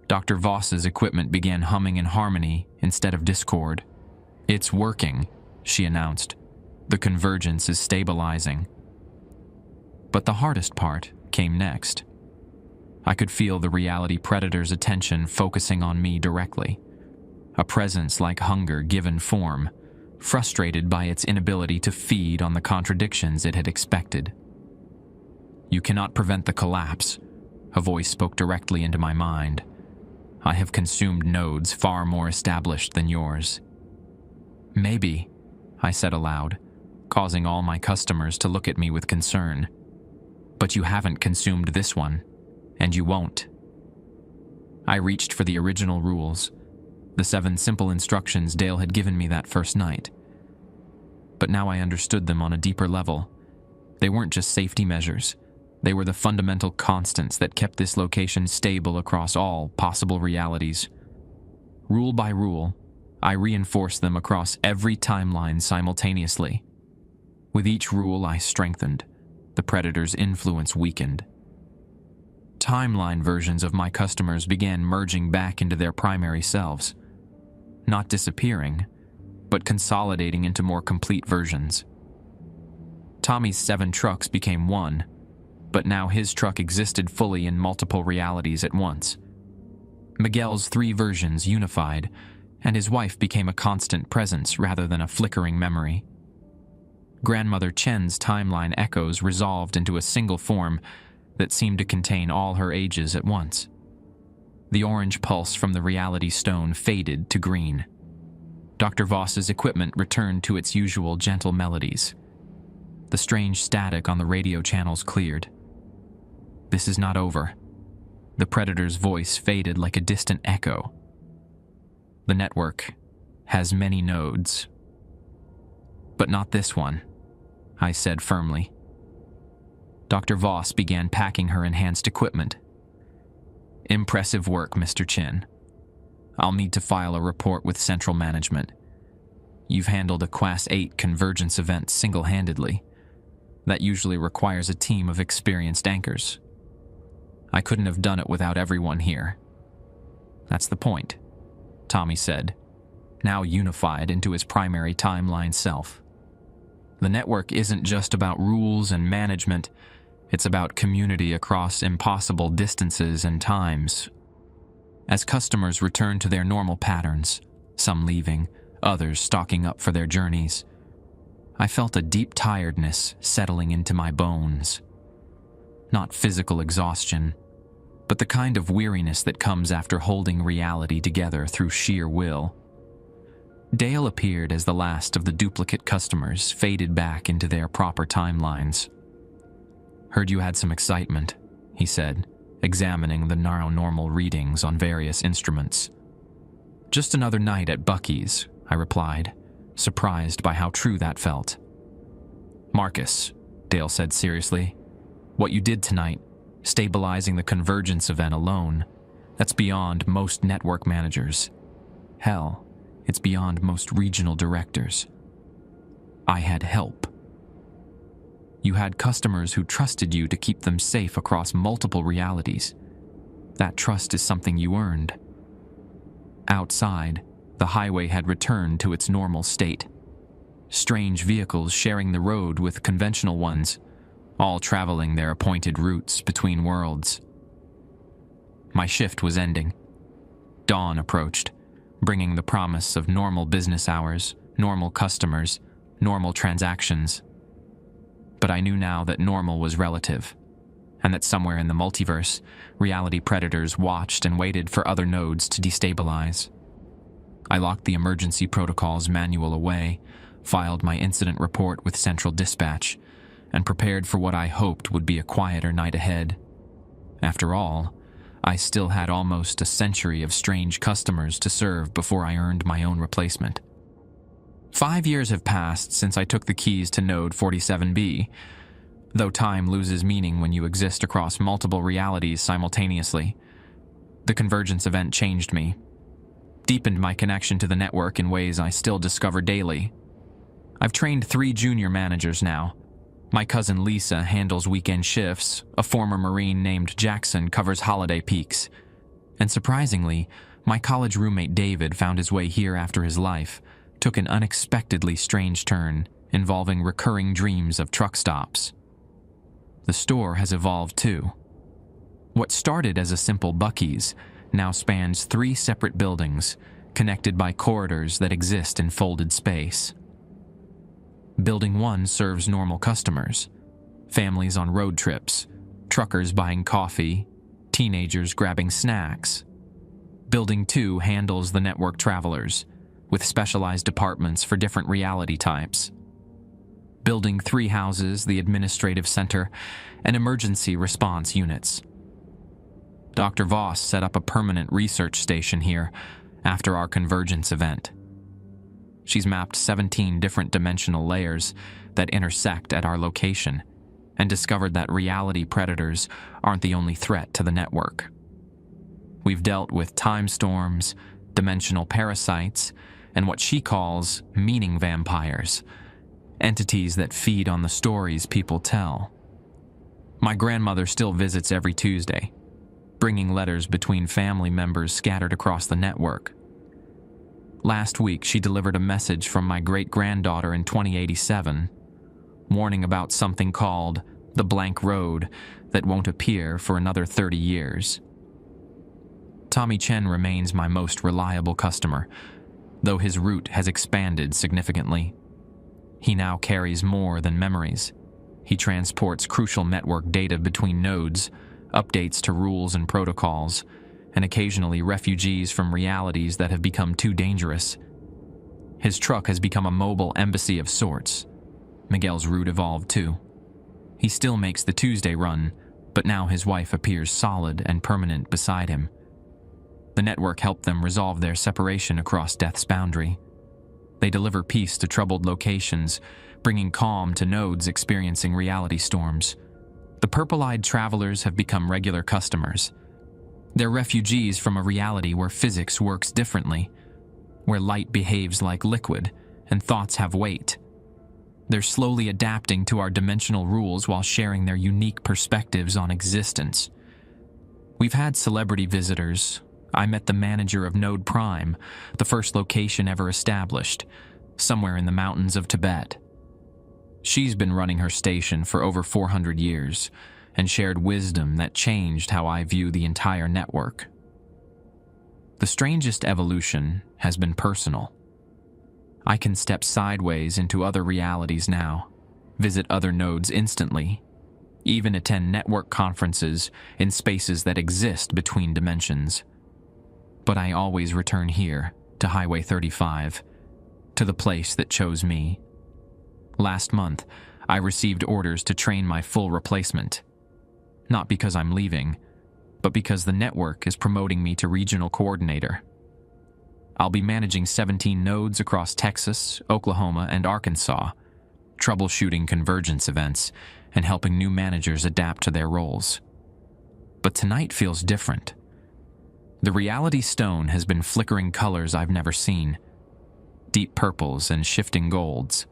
Dr. Voss's equipment began humming in harmony instead of discord. "It's working," she announced. "The convergence is stabilizing." But the hardest part came next. I could feel the reality predator's attention focusing on me directly. A presence like hunger given form, frustrated by its inability to feed on the contradictions it had expected. "You cannot prevent the collapse," a voice spoke directly into my mind. "I have consumed nodes far more established than yours." "Maybe," I said aloud, causing all my customers to look at me with concern. "But you haven't consumed this one, and you won't." I reached for the original rules, the 7 simple instructions Dale had given me that first night. But now I understood them on a deeper level. They weren't just safety measures. They were the fundamental constants that kept this location stable across all possible realities. Rule by rule, I reinforced them across every timeline simultaneously. With each rule I strengthened, the predator's influence weakened. Timeline versions of my customers began merging back into their primary selves. Not disappearing, but consolidating into more complete versions. Tommy's 7 trucks became one, but now his truck existed fully in multiple realities at once. Miguel's 3 versions unified, and his wife became a constant presence rather than a flickering memory. Grandmother Chen's timeline echoes resolved into a single form that seemed to contain all her ages at once. The orange pulse from the reality stone faded to green. Dr. Voss's equipment returned to its usual gentle melodies. The strange static on the radio channels cleared. "This is not over." The predator's voice faded like a distant echo. "The network has many nodes. But not this one," I said firmly. Dr. Voss began packing her enhanced equipment. "Impressive work, Mr. Chen. I'll need to file a report with central management. You've handled a Class 8 convergence event single-handedly. That usually requires a team of experienced anchors. I couldn't have done it without everyone here." "That's the point," Tommy said, now unified into his primary timeline self. "The network isn't just about rules and management, it's about community across impossible distances and times." As customers returned to their normal patterns, some leaving, others stocking up for their journeys, I felt a deep tiredness settling into my bones. Not physical exhaustion, but the kind of weariness that comes after holding reality together through sheer will. Dale appeared as the last of the duplicate customers faded back into their proper timelines. "Heard you had some excitement," he said, examining the neuronormal readings on various instruments. "Just another night at Buc-ee's," I replied, surprised by how true that felt. "Marcus," Dale said seriously, "what you did tonight, stabilizing the convergence event alone, that's beyond most network managers. Hell, it's beyond most regional directors. I had help. You had customers who trusted you to keep them safe across multiple realities. That trust is something you earned." Outside, the highway had returned to its normal state. Strange vehicles sharing the road with conventional ones, all traveling their appointed routes between worlds. My shift was ending. Dawn approached, bringing the promise of normal business hours, normal customers, normal transactions. But I knew now that normal was relative, and that somewhere in the multiverse, reality predators watched and waited for other nodes to destabilize. I locked the emergency protocols manual away, filed my incident report with Central Dispatch, and prepared for what I hoped would be a quieter night ahead. After all, I still had almost a century of strange customers to serve before I earned my own replacement. 5 years have passed since I took the keys to Node 47B, though time loses meaning when you exist across multiple realities simultaneously. The convergence event changed me, deepened my connection to the network in ways I still discover daily. I've trained 3 junior managers now, My cousin Lisa handles weekend shifts, a former Marine named Jackson covers holiday peaks. And surprisingly, my college roommate David found his way here after his life took an unexpectedly strange turn involving recurring dreams of truck stops. The store has evolved too. What started as a simple Buc-ee's now spans 3 separate buildings, connected by corridors that exist in folded space. Building 1 serves normal customers, families on road trips, truckers buying coffee, teenagers grabbing snacks. Building 2 handles the network travelers, with specialized departments for different reality types. Building 3 houses the administrative center and emergency response units. Dr. Voss set up a permanent research station here after our convergence event. She's mapped 17 different dimensional layers that intersect at our location and discovered that reality predators aren't the only threat to the network. We've dealt with time storms, dimensional parasites, and what she calls meaning vampires, entities that feed on the stories people tell. My grandmother still visits every Tuesday, bringing letters between family members scattered across the network. Last week, she delivered a message from my great-granddaughter in 2087, warning about something called the blank road that won't appear for another 30 years. Tommy Chen remains my most reliable customer, though his route has expanded significantly. He now carries more than memories. He transports crucial network data between nodes, updates to rules and protocols, and occasionally refugees from realities that have become too dangerous. His truck has become a mobile embassy of sorts. Miguel's route evolved too. He still makes the Tuesday run, but now his wife appears solid and permanent beside him. The network helped them resolve their separation across death's boundary. They deliver peace to troubled locations, bringing calm to nodes experiencing reality storms. The purple-eyed travelers have become regular customers. They're refugees from a reality where physics works differently, where light behaves like liquid and thoughts have weight. They're slowly adapting to our dimensional rules while sharing their unique perspectives on existence. We've had celebrity visitors. I met the manager of Node Prime, the first location ever established, somewhere in the mountains of Tibet. She's been running her station for over 400 years and shared wisdom that changed how I view the entire network. The strangest evolution has been personal. I can step sideways into other realities now, visit other nodes instantly, even attend network conferences in spaces that exist between dimensions. But I always return here, to Highway 35, to the place that chose me. Last month, I received orders to train my full replacement. Not because I'm leaving, but because the network is promoting me to regional coordinator. I'll be managing 17 nodes across Texas, Oklahoma, and Arkansas, troubleshooting convergence events and helping new managers adapt to their roles. But tonight feels different. The reality stone has been flickering colors I've never seen, deep purples and shifting golds.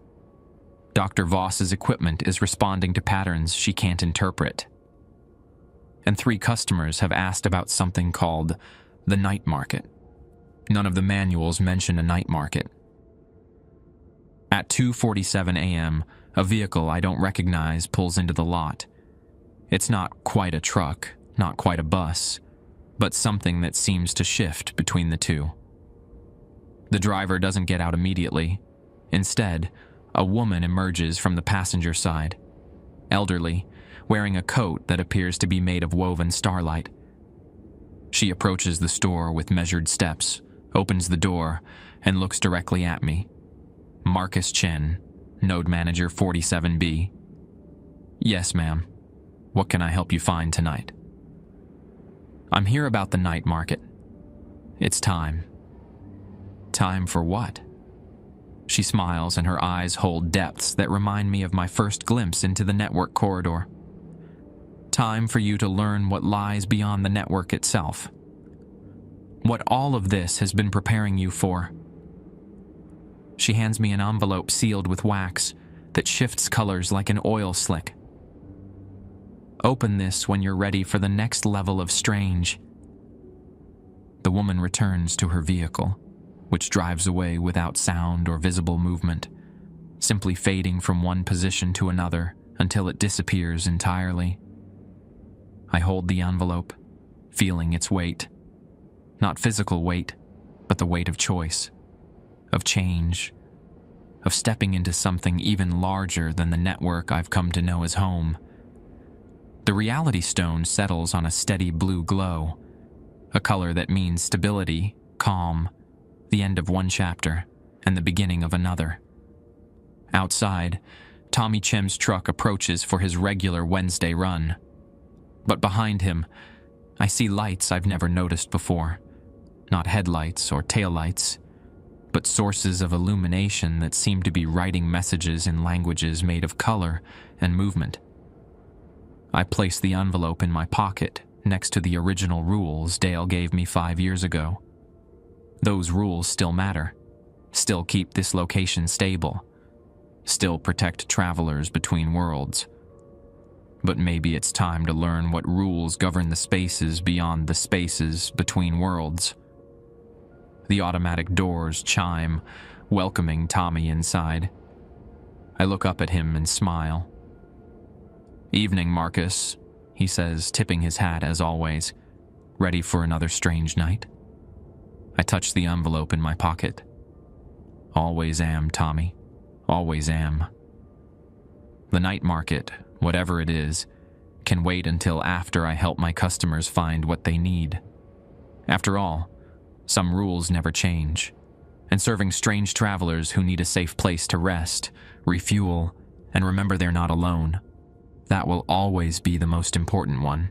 Dr. Voss's equipment is responding to patterns she can't interpret. And 3 customers have asked about something called the night market. None of the manuals mention a night market. At 2:47 a.m., a vehicle I don't recognize pulls into the lot. It's not quite a truck, not quite a bus, but something that seems to shift between the two. The driver doesn't get out immediately. Instead, a woman emerges from the passenger side, elderly, wearing a coat that appears to be made of woven starlight. She approaches the store with measured steps, opens the door, and looks directly at me. Marcus Chen, Node Manager 47B. Yes, ma'am. What can I help you find tonight? I'm here about the night market. It's time. Time for what? She smiles and her eyes hold depths that remind me of my first glimpse into the network corridor. Time for you to learn what lies beyond the network itself. What all of this has been preparing you for. She hands me an envelope sealed with wax, that shifts colors like an oil slick. Open this when you're ready for the next level of strange. The woman returns to her vehicle, which drives away without sound or visible movement, simply fading from one position to another until it disappears entirely. I hold the envelope, feeling its weight. Not physical weight, but the weight of choice, of change, of stepping into something even larger than the network I've come to know as home. The reality stone settles on a steady blue glow, a color that means stability, calm, the end of one chapter, and the beginning of another. Outside, Tommy Chim's truck approaches for his regular Wednesday run. But behind him, I see lights I've never noticed before. Not headlights or taillights, but sources of illumination that seem to be writing messages in languages made of color and movement. I place the envelope in my pocket next to the original rules Dale gave me 5 years ago. Those rules still matter, still keep this location stable, still protect travelers between worlds. But maybe it's time to learn what rules govern the spaces beyond the spaces between worlds. The automatic doors chime, welcoming Tommy inside. I look up at him and smile. "Evening, Marcus," he says, tipping his hat as always. "Ready for another strange night?" I touch the envelope in my pocket. "Always am, Tommy. Always am." The night market, whatever it is, can wait until after I help my customers find what they need. After all, some rules never change, and serving strange travelers who need a safe place to rest, refuel, and remember they're not alone, that will always be the most important one.